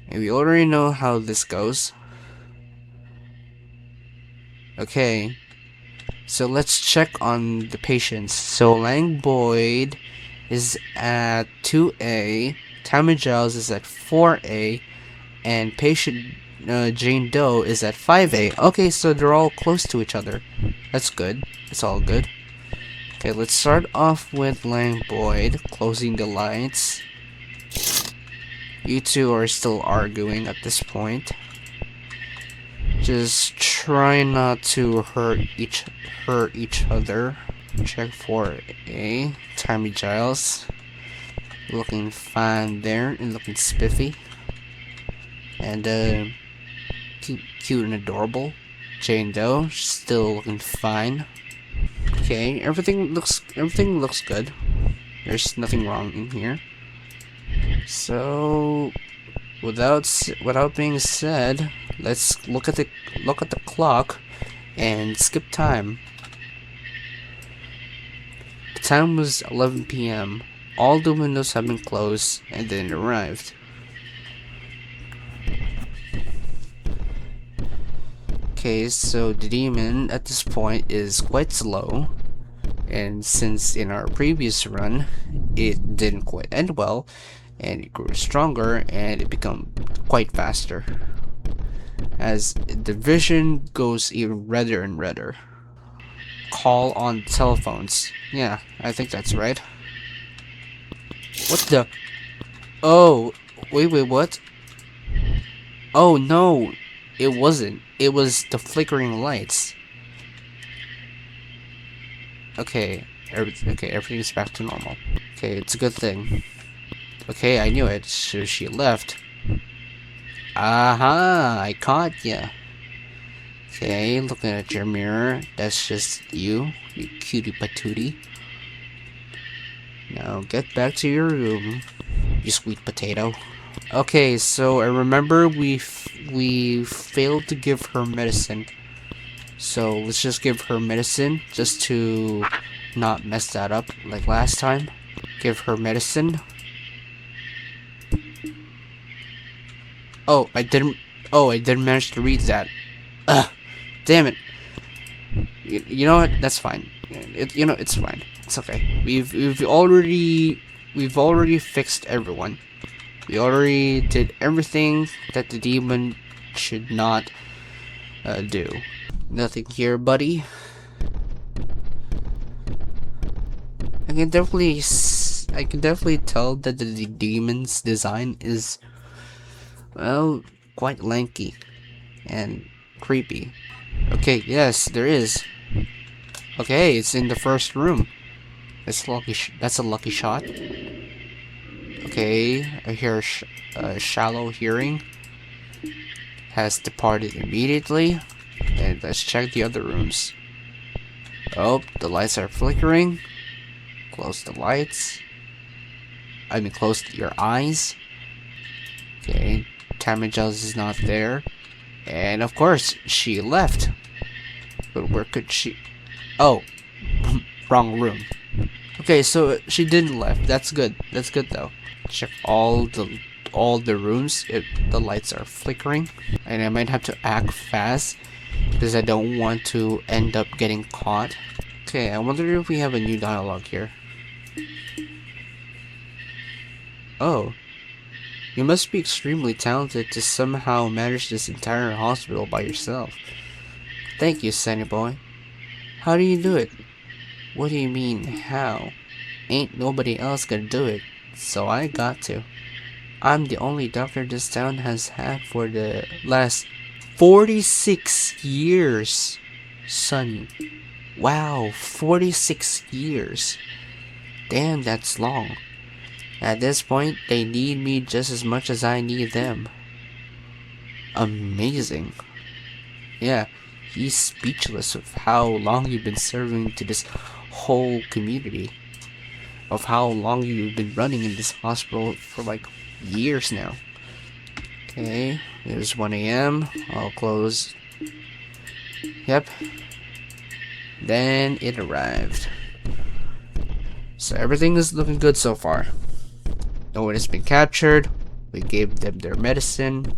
And we already know how this goes. Okay, so let's check on the patients. So Lang Boyd is at 2A, Tammy Giles is at 4A, and patient Jane Doe is at 5A. Okay, so they're all close to each other. That's good. It's all good. Okay, let's start off with Lang Boyd, closing the lights. You two are still arguing at this point. Just try not to hurt each other. Check for A. Tammy Giles. Looking fine there and looking spiffy. And cute and adorable. Jane Doe, still looking fine. Okay, everything looks good. There's nothing wrong in here. So, without being said, let's look at the clock and skip time. The time was 11 p.m. All the windows have been closed and then arrived. Okay, so the demon at this point is quite slow, and since in our previous run it didn't quite end well, and it grew stronger and it became quite faster as the vision goes even redder and redder. Call on telephones. Yeah, I think that's right. What the? Oh, wait, what? Oh no, it wasn't. It was the flickering lights. Okay, everything's back to normal. Okay, it's a good thing. Okay, I knew it. So she left. Aha, I caught ya. Okay, looking at your mirror. That's just you cutie patootie. Now get back to your room, you sweet potato. Okay, so I remember we failed to give her medicine. So let's just give her medicine just to not mess that up like last time. Give her medicine. Oh, I didn't manage to read that. Ugh, damn it. You know what? That's fine. It's fine. It's okay. We've already fixed everyone. We already did everything that the demon should not do. Nothing here, buddy. I can definitely tell that the demon's design is, well, quite lanky and creepy. Okay, yes, there is. Okay, it's in the first room. That's a lucky shot. Okay, I hear a shallow hearing. Has departed immediately. And let's check the other rooms. Oh, the lights are flickering. Close the lights. I mean, close your eyes. Okay, Tamajels is not there. And of course, she left. But where could she? Oh, wrong room. Okay, so she didn't left. That's good. That's good though. Check all the rooms. The lights are flickering, and I might have to act fast because I don't want to end up getting caught. Okay, I wonder if we have a new dialogue here. Oh, you must be extremely talented to somehow manage this entire hospital by yourself. Thank you, Sunny Boy. How do you do it? What do you mean, how? Ain't nobody else gonna do it, so I got to. I'm the only doctor this town has had for the last 46 years. Sonny. Wow, 46 years. Damn, that's long. At this point, they need me just as much as I need them. Amazing. Yeah, he's speechless of how long you've been serving to this whole community. Of how long you've been running in this hospital for like years now. Okay, it was 1 a.m. I'll close. Yep. Then it arrived. So everything is looking good so far. No one has been captured. We gave them their medicine.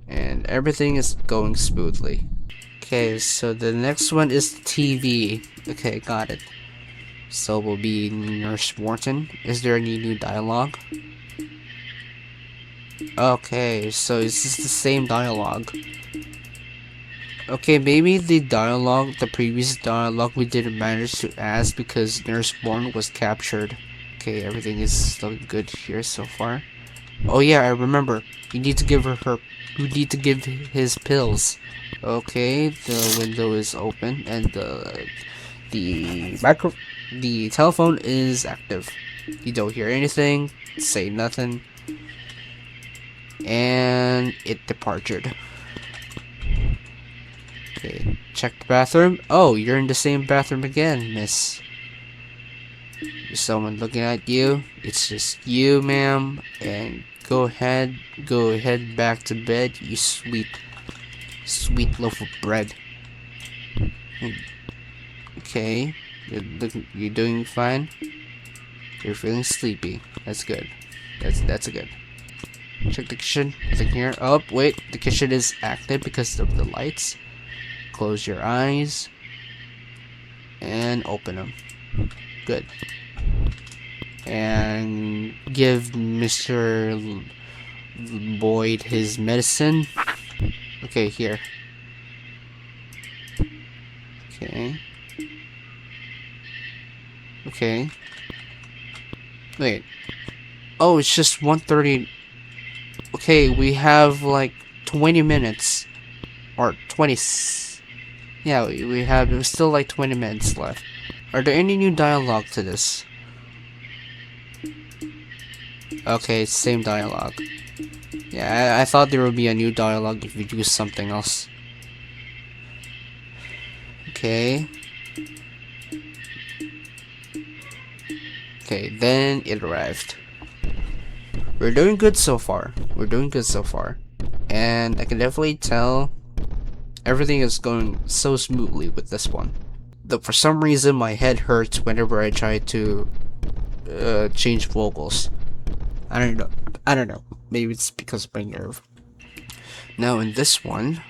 And everything is going smoothly. Okay, so the next one is TV. Okay, got it. So will be Nurse Wharton. Is there any new dialogue? Okay, so is this the same dialogue? Okay, maybe the previous dialogue we didn't manage to ask because Nurse Wharton was captured. Okay, everything is looking good here so far. Oh yeah, I remember. You need to give you need to give his pills. Okay, the window is open and the telephone is active. You don't hear anything, say nothing, and it departed. Okay, check the bathroom. Oh, you're in the same bathroom again, miss. Is someone looking at you? It's just you, ma'am, and go ahead back to bed, you sweet loaf of bread. Okay, you're doing fine. You're feeling sleepy. That's good. That's good. Check the kitchen. Nothing here. Oh, wait. The kitchen is active because of the lights. Close your eyes. And open them. Good. And give Mr. Boyd his medicine. Okay, here. Okay. Okay. Wait. Oh, it's just 1:30. Okay, we have like 20 minutes. Or 20. Yeah, we have still like 20 minutes left. Are there any new dialogue to this? Okay, same dialogue. Yeah, I thought there would be a new dialogue if we use something else. Okay. Okay, then it arrived. We're doing good so far. And I can definitely tell everything is going so smoothly with this one. Though for some reason my head hurts whenever I try to change vocals. I don't know. Maybe it's because of my nerve. Now in this one,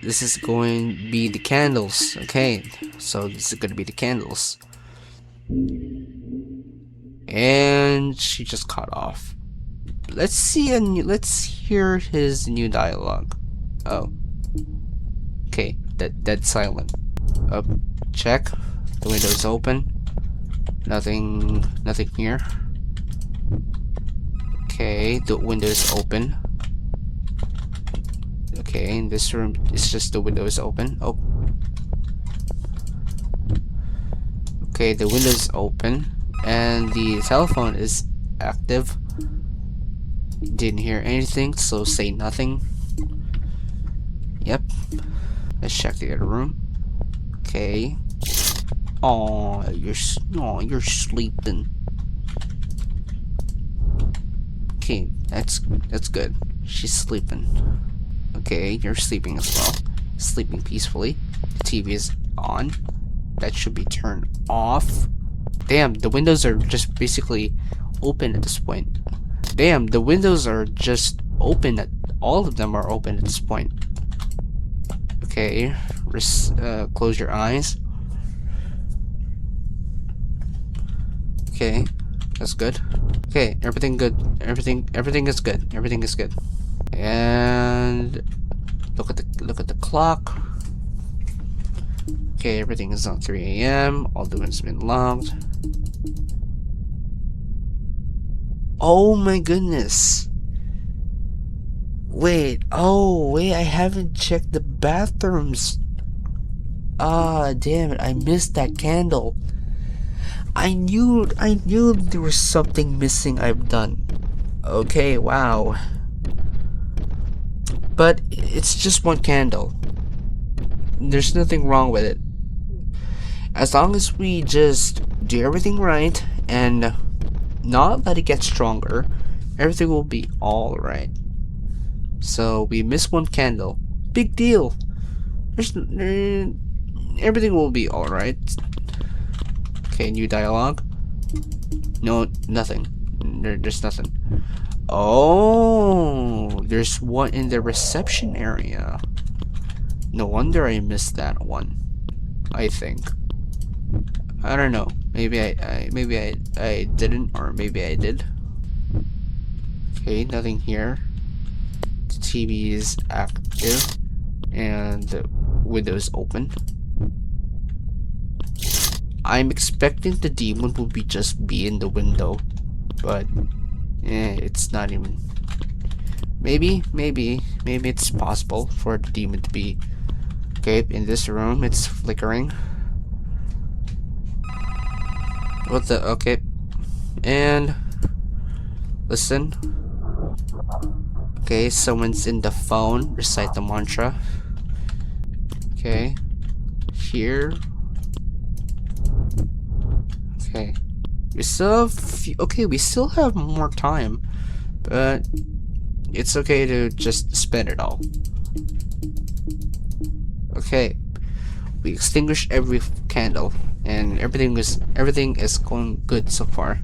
This is going to be the candles. Okay, so this is going to be the candles. And she just cut off. Let's hear his new dialogue. Oh, okay, dead silent. Up, check. The window is open. Nothing here. Okay, the window is open. Okay, in this room, it's just the window is open. Oh. Okay, the window is open. And the telephone is active. Didn't hear anything, so say nothing. Yep. Let's check the other room. Okay. Oh, you're sleeping. Okay, that's good. She's sleeping. Okay, you're sleeping as well. Sleeping peacefully. The TV is on. That should be turned off. Damn, the windows are just basically open at this point. Damn, the windows are just open all of them are open at this point. Okay, close your eyes. Okay, that's good. Okay, everything good. Everything is good. Everything is good. And look at the clock. Okay, everything is on 3 a.m. All the windows have been locked. Oh my goodness. Wait, I haven't checked the bathrooms. Ah, damn it, I missed that candle. I knew there was something missing I've done. Okay, wow. But it's just one candle. There's nothing wrong with it. As long as we just do everything right and not let it get stronger, everything will be alright. So we missed one candle. Big deal. Everything will be alright. Okay, new dialogue. No, nothing. There's nothing. Oh, there's one in the reception area. No wonder I missed that one. I think. I don't know. Maybe I didn't, or maybe I did. Okay, nothing here. The TV is active and the window is open. I'm expecting the demon will just be in the window, but it's not even. Maybe it's possible for the demon to be. Okay, in this room it's flickering. What the? Okay, and listen. Okay, someone's in the phone. Recite the mantra. Okay, here. Okay, we still have we still have more time, but it's okay to just spend it all. Okay, we extinguished every candle, and everything is going good so far.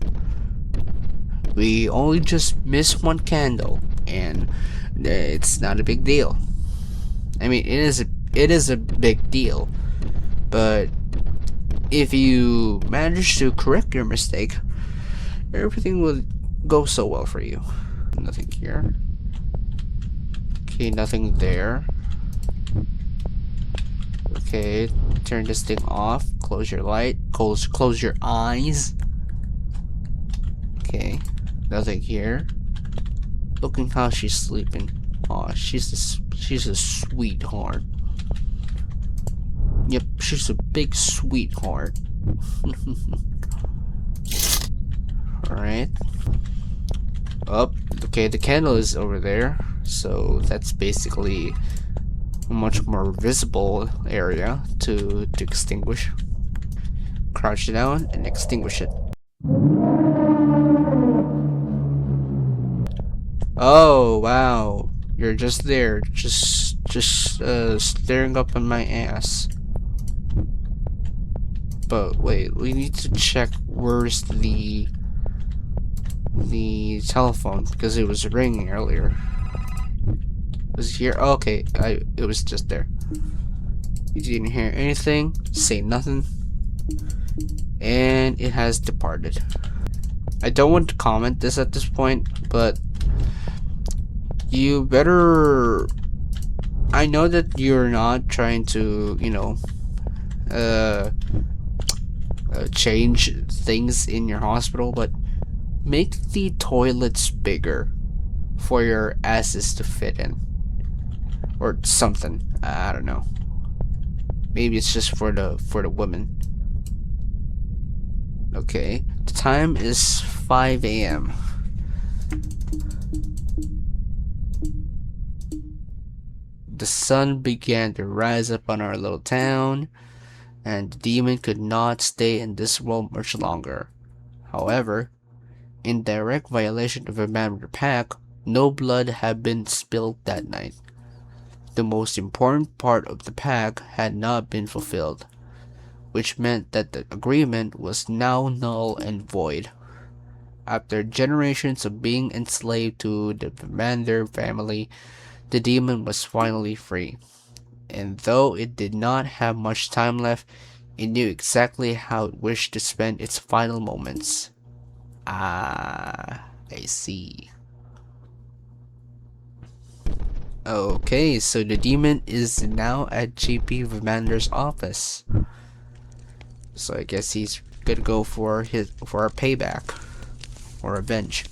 We only just missed one candle, and it's not a big deal. I mean, it is a big deal, but if you manage to correct your mistake, everything will go so well for you. Nothing here. Okay, nothing there. Okay, turn this thing off. Close your light. Close your eyes. Okay, nothing here. Looking how she's sleeping. Oh, she's a sweetheart. Yep, she's a big sweetheart. Alright. Oh, okay, the candle is over there. So that's basically a much more visible area to extinguish. Crouch down and extinguish it. Oh, wow. You're just there. Just staring up on my ass. But wait, we need to check where's the telephone, because it was ringing earlier. Was it here? Okay, it was just there. You didn't hear anything, say nothing, and it has departed. I don't want to comment this at this point, but you better. I know that you're not trying to, uh, change things in your hospital, but make the toilets bigger for your asses to fit in, or something. I don't know. Maybe it's just for the women. Okay, the time is 5 a.m. The sun began to rise up on our little town, and the demon could not stay in this world much longer. However, in direct violation of the Vermander Pact, no blood had been spilled that night. The most important part of the pact had not been fulfilled, which meant that the agreement was now null and void. After generations of being enslaved to the Vermander family, the demon was finally free. And though it did not have much time left, it knew exactly how it wished to spend its final moments. Ah, I see. Okay, so the demon is now at JP Vermander's office. So I guess he's gonna go for a payback or revenge.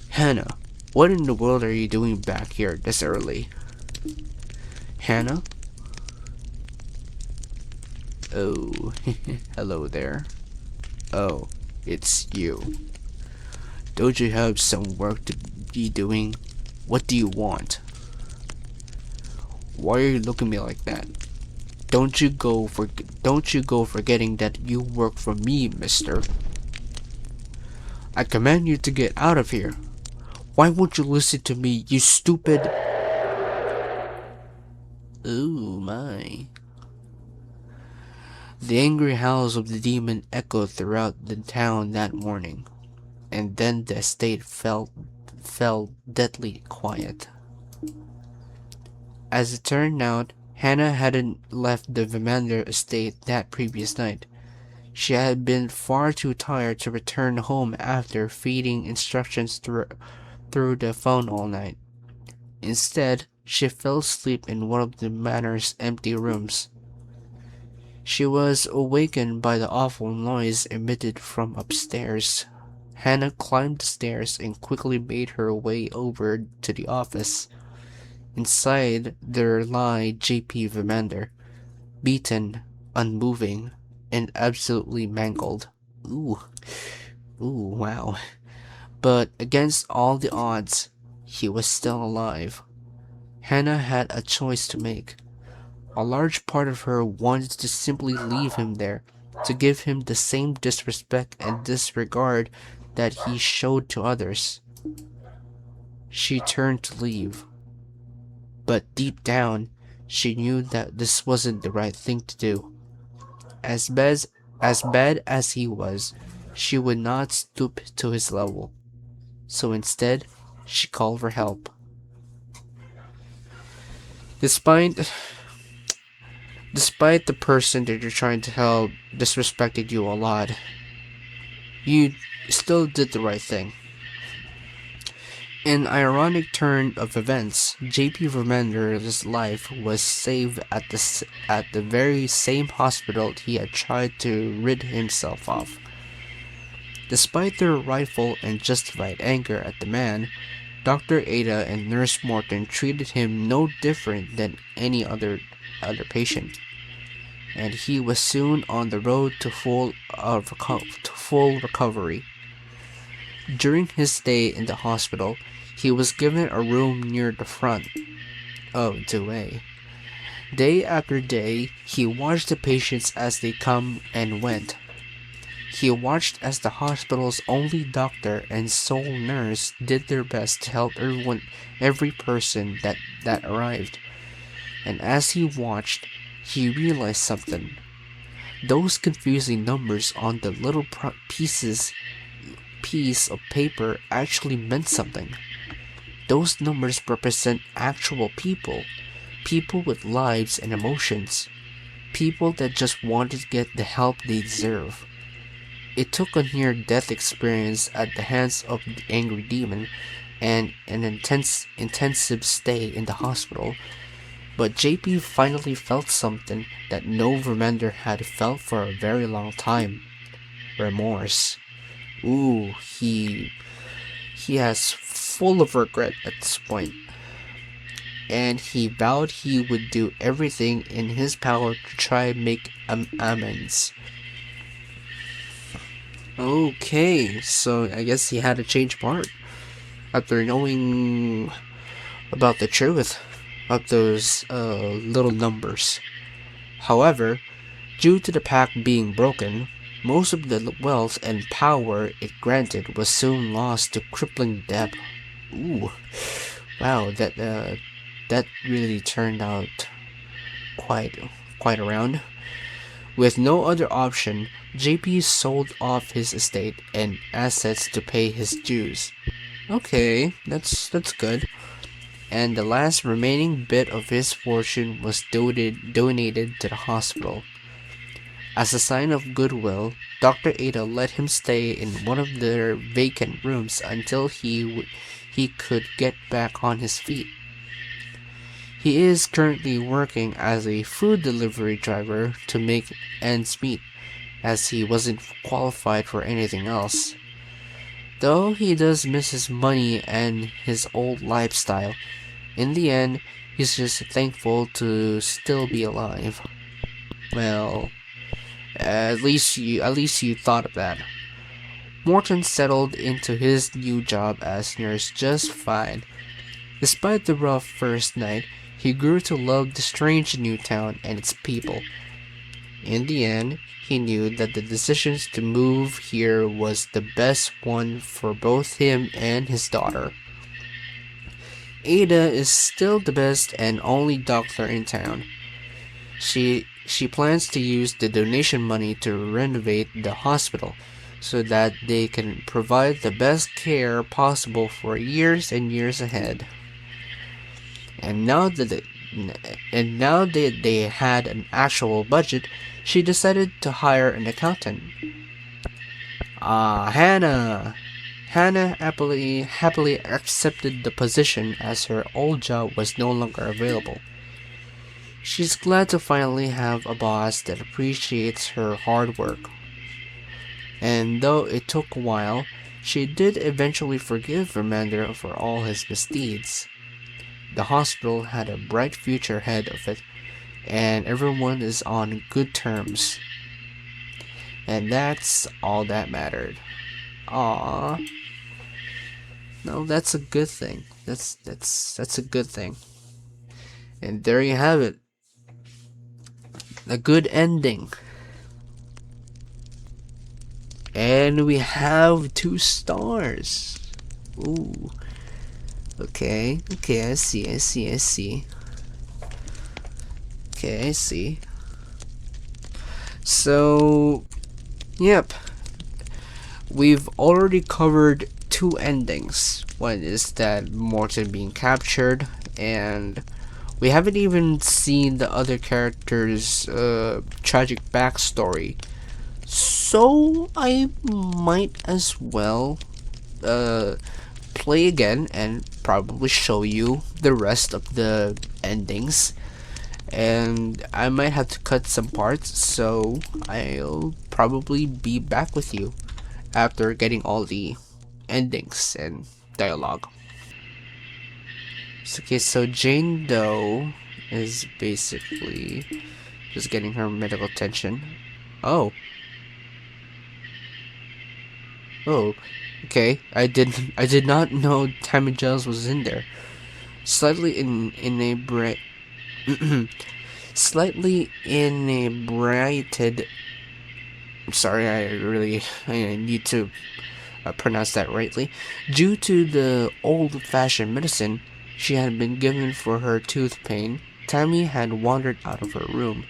Hannah, what in the world are you doing back here this early? Hannah? Oh, hello there. Oh, it's you. Don't you have some work to be doing? What do you want? Why are you looking at me like that? Don't you go forgetting that you work for me, mister. I command you to get out of here. Why won't you listen to me, you stupid... Oh my. The angry howls of the demon echoed throughout the town that morning, and then the estate fell deadly quiet. As it turned out, Hannah hadn't left the Vermander estate that previous night. She had been far too tired to return home after feeding instructions through the phone all night. Instead, she fell asleep in one of the manor's empty rooms. She was awakened by the awful noise emitted from upstairs. Hannah climbed the stairs and quickly made her way over to the office. Inside there lay JP Vermander, beaten, unmoving, and absolutely mangled. Ooh, wow. But against all the odds, he was still alive. Hannah had a choice to make. A large part of her wanted to simply leave him there, to give him the same disrespect and disregard that he showed to others. She turned to leave, but deep down, she knew that this wasn't the right thing to do. As bad as he was, she would not stoop to his level. So instead, she called for help. Despite the person that you're trying to help disrespected you a lot, you still did the right thing. In an ironic turn of events, JP Vermander's life was saved at the very same hospital he had tried to rid himself of. Despite their rightful and justified anger at the man, Dr. Ada and Nurse Morton treated him no different than any other patient, and he was soon on the road to full recovery. During his stay in the hospital, he was given a room near the front of the way. Day after day, he watched the patients as they come and went. He watched as the hospital's only doctor and sole nurse did their best to help every person that arrived. And as he watched, he realized something. Those confusing numbers on the little piece of paper actually meant something. those numbers represent actual people, people with lives and emotions, people that just wanted to get the help they deserve. It took a near-death experience at the hands of the angry demon and an intensive stay in the hospital, but JP finally felt something that no Vermander had felt for a very long time: remorse. Ooh, he has full of regret at this point, and he vowed he would do everything in his power to try and make amends. Okay, so I guess he had to change part after knowing about the truth of those little numbers. However, due to the pact being broken, most of the wealth and power it granted was soon lost to crippling debt. Ooh, wow, that really turned out quite quite around. With no other option, JP sold off his estate and assets to pay his dues. Okay, that's good. And the last remaining bit of his fortune was donated to the hospital. As a sign of goodwill, Dr. Ada let him stay in one of their vacant rooms until he could get back on his feet. He is currently working as a food delivery driver to make ends meet, as he wasn't qualified for anything else. Though he does miss his money and his old lifestyle, in the end, he's just thankful to still be alive. Well, at least you thought of that. Morton settled into his new job as nurse just fine. Despite the rough first night, he grew to love the strange new town and its people. In the end, he knew that the decision to move here was the best one for both him and his daughter. Ada is still the best and only doctor in town. She plans to use the donation money to renovate the hospital so that they can provide the best care possible for years and years ahead. And now that they had an actual budget, she decided to hire an accountant. Hannah. Hannah happily accepted the position as her old job was no longer available. She's glad to finally have a boss that appreciates her hard work. And though it took a while, she did eventually forgive Vermander for all his misdeeds. The hospital had a bright future ahead of it, and everyone is on good terms. And that's all that mattered. Aww. No, that's a good thing. That's a good thing. And there you have it. A good ending. And we have 2 stars. Ooh. Okay, I see. Okay, I see. So, yep. We've already covered 2 endings. One is that Morton being captured, and we haven't even seen the other character's tragic backstory. So I might as well play again and probably show you the rest of the endings. And I might have to cut some parts, so I'll probably be back with you after getting all the endings and dialogue. Okay, so Jane Doe is basically just getting her medical attention. Oh. Oh, okay. I did not know Tammy Giles was in there. Slightly slightly inebriated. I'm sorry, I need to pronounce that rightly. Due to the old-fashioned medicine she had been given for her tooth pain, Tammy had wandered out of her room.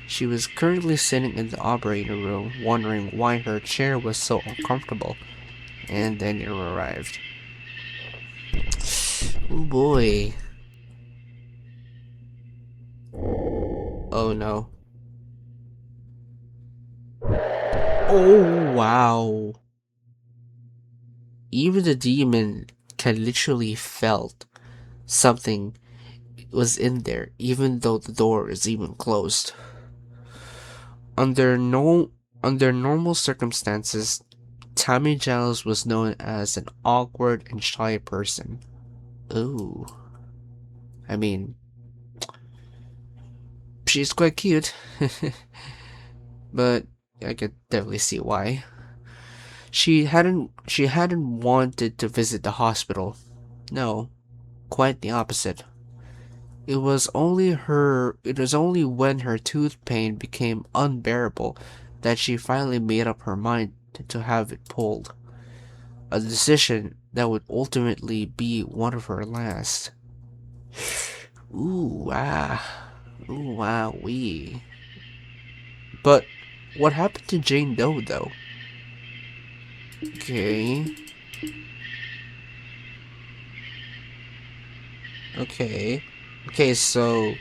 She was currently sitting in the operating room, wondering why her chair was so uncomfortable. And then it arrived. Oh boy. Oh no. Oh wow. Even the demon can literally felt something was in there, even though the door is even closed. Under no under normal circumstances, Tammy Giles was known as an awkward and shy person. Ooh. I mean, she's quite cute, but I could definitely see why. She hadn't wanted to visit the hospital. No, quite the opposite. It was only when her tooth pain became unbearable that she finally made up her mind to have it pulled. A decision that would ultimately be one of her last. Ooh, ah. Ooh, wow, wee. But what happened to Jane Doe, though? Okay, okay. Okay, so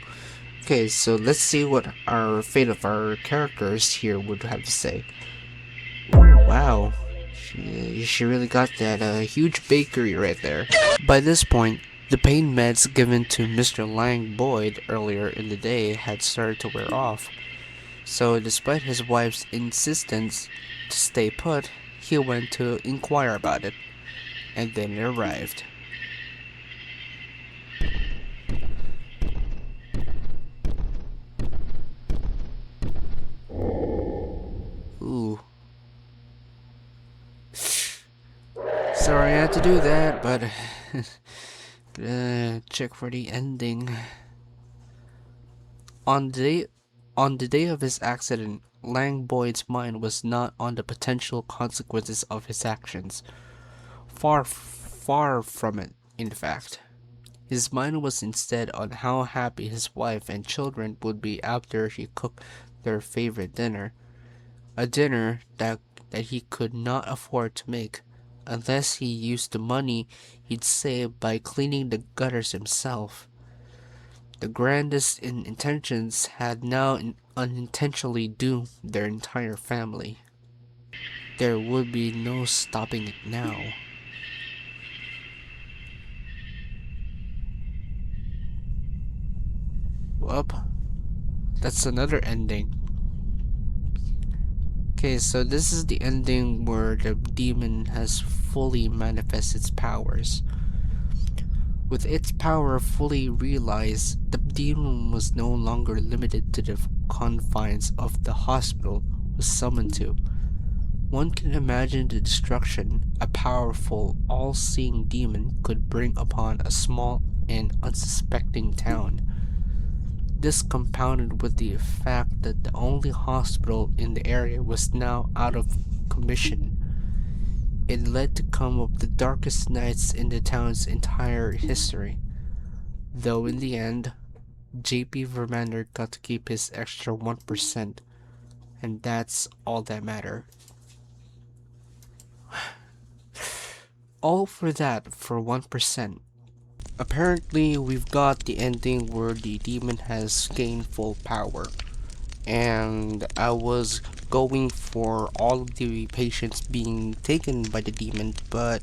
let's see what our fate of our characters here would have to say. Wow, she really got that huge bakery right there. By this point, the pain meds given to Mr. Lang Boyd earlier in the day had started to wear off. So despite his wife's insistence to stay put, he went to inquire about it, and then it arrived. Ooh, sorry I had to do that, but check for the ending. On the day, on the day of his accident, Lang Boyd's mind was not on the potential consequences of his actions. Far from it, in fact. His mind was instead on how happy his wife and children would be after he cooked their favorite dinner, a dinner that he could not afford to make unless he used the money he'd saved by cleaning the gutters himself. The grandest in intentions had now unintentionally doomed their entire family. There would be no stopping it now. Well, that's another ending. Okay, so this is the ending where the demon has fully manifested its powers. With its power fully realized, the demon was no longer limited to the confines of the hospital it was summoned to. One can imagine the destruction a powerful, all-seeing demon could bring upon a small and unsuspecting town. This compounded with the fact that the only hospital in the area was now out of commission. It led to some of the darkest nights in the town's entire history. Though in the end, JP Vermander got to keep his extra 1%, and that's all that mattered. All for that for 1%. Apparently, we've got the ending where the demon has gained full power, and I was going for all of the patients being taken by the demon, but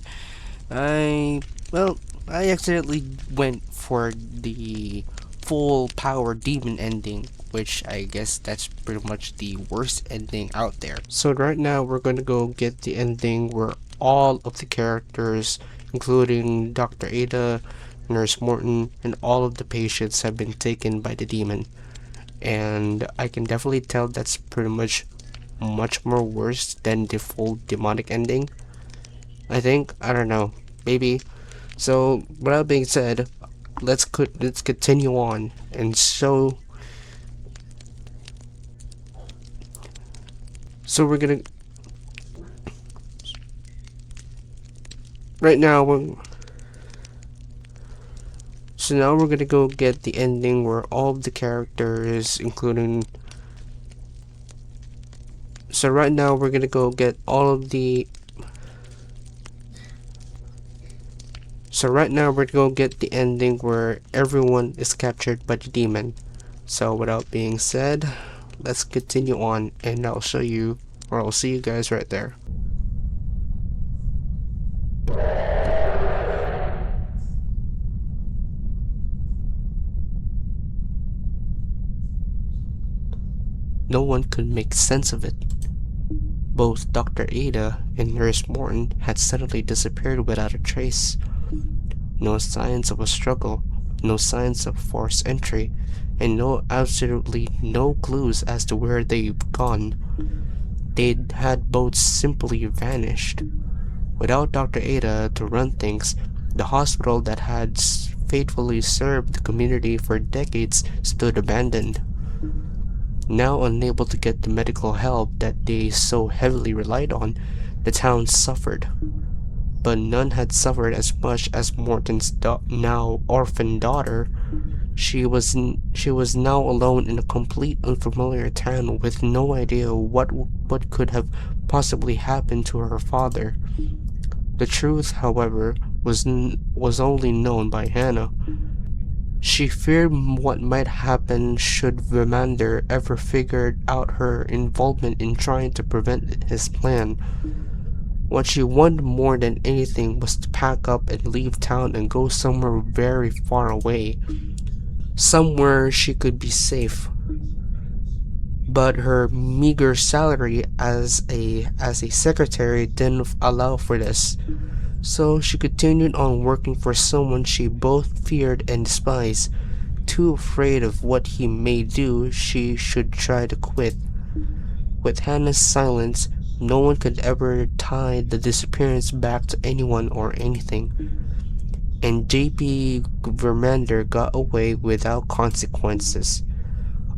I, well, I accidentally went for the full power demon ending, which I guess that's pretty much the worst ending out there. So right now we're gonna go get the ending where all of the characters, including Dr. Ada, Nurse Morton, and all of the patients have been taken by the demon. And I can definitely tell that's pretty much more worse than the full demonic ending. I think, I don't know, maybe. So, with that being said, let's continue on and so we're gonna right now we're so now we're gonna go get the ending where all of the characters, including so right now we're gonna go get all of the So right now we're gonna get the ending where everyone is captured by the demon. So without being said, let's continue on and I'll show you, or I'll see you guys right there. No one could make sense of it. Both Dr. Ada and Nurse Morton had suddenly disappeared without a trace. No signs of a struggle, no signs of forced entry, and absolutely no clues as to where they'd gone. They had both simply vanished. Without Dr. Ada to run things, the hospital that had faithfully served the community for decades stood abandoned. Now unable to get the medical help that they so heavily relied on, the town suffered. But none had suffered as much as Morton's now orphaned daughter. She was now alone in a complete unfamiliar town with no idea what could have possibly happened to her father. The truth, however, was only known by Hannah. She feared what might happen should Vermander ever figure out her involvement in trying to prevent his plan. What she wanted more than anything was to pack up and leave town and go somewhere very far away. Somewhere she could be safe. But her meager salary as a secretary didn't allow for this. So she continued on working for someone she both feared and despised. Too afraid of what he may do, she should try to quit. With Hannah's silence, no one could ever tie the disappearance back to anyone or anything. And JP Vermander got away without consequences.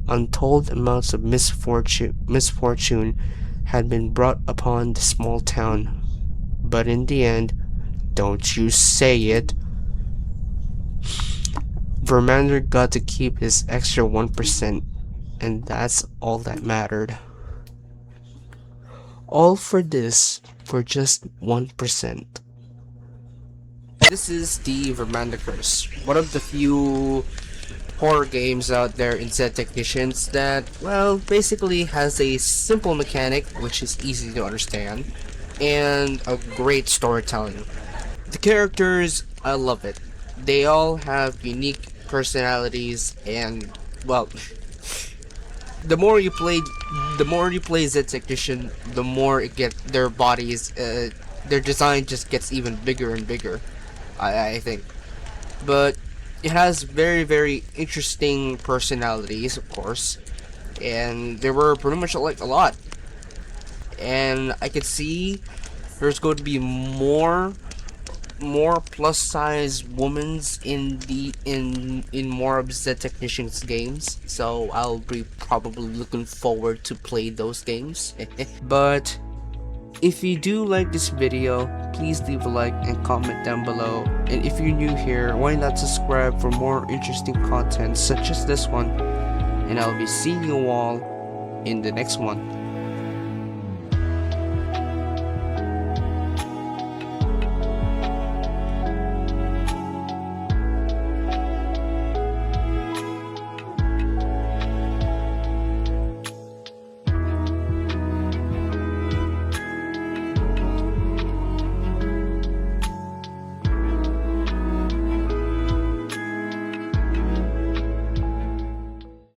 Untold amounts of misfortune had been brought upon the small town. But in the end, don't you say it, Vermander got to keep his extra 1%, and that's all that mattered. All for this, for just 1%. This is the Vermander Curse, one of the few horror games out there in Z Technicians that, well, basically has a simple mechanic, which is easy to understand, and a great storytelling. The characters, I love it. They all have unique personalities, and, well, the more you play Z Technician, the more it get their bodies, their design just gets even bigger and bigger. I think, but it has very interesting personalities, of course, and there were pretty much like a lot, and I could see there's going to be more plus size women's in more of the Technicians games, so I'll be probably looking forward to play those games. But if you do like this video, please leave a like and comment down below, and if you're new here, why not subscribe for more interesting content such as this one, and I'll be seeing you all in the next one.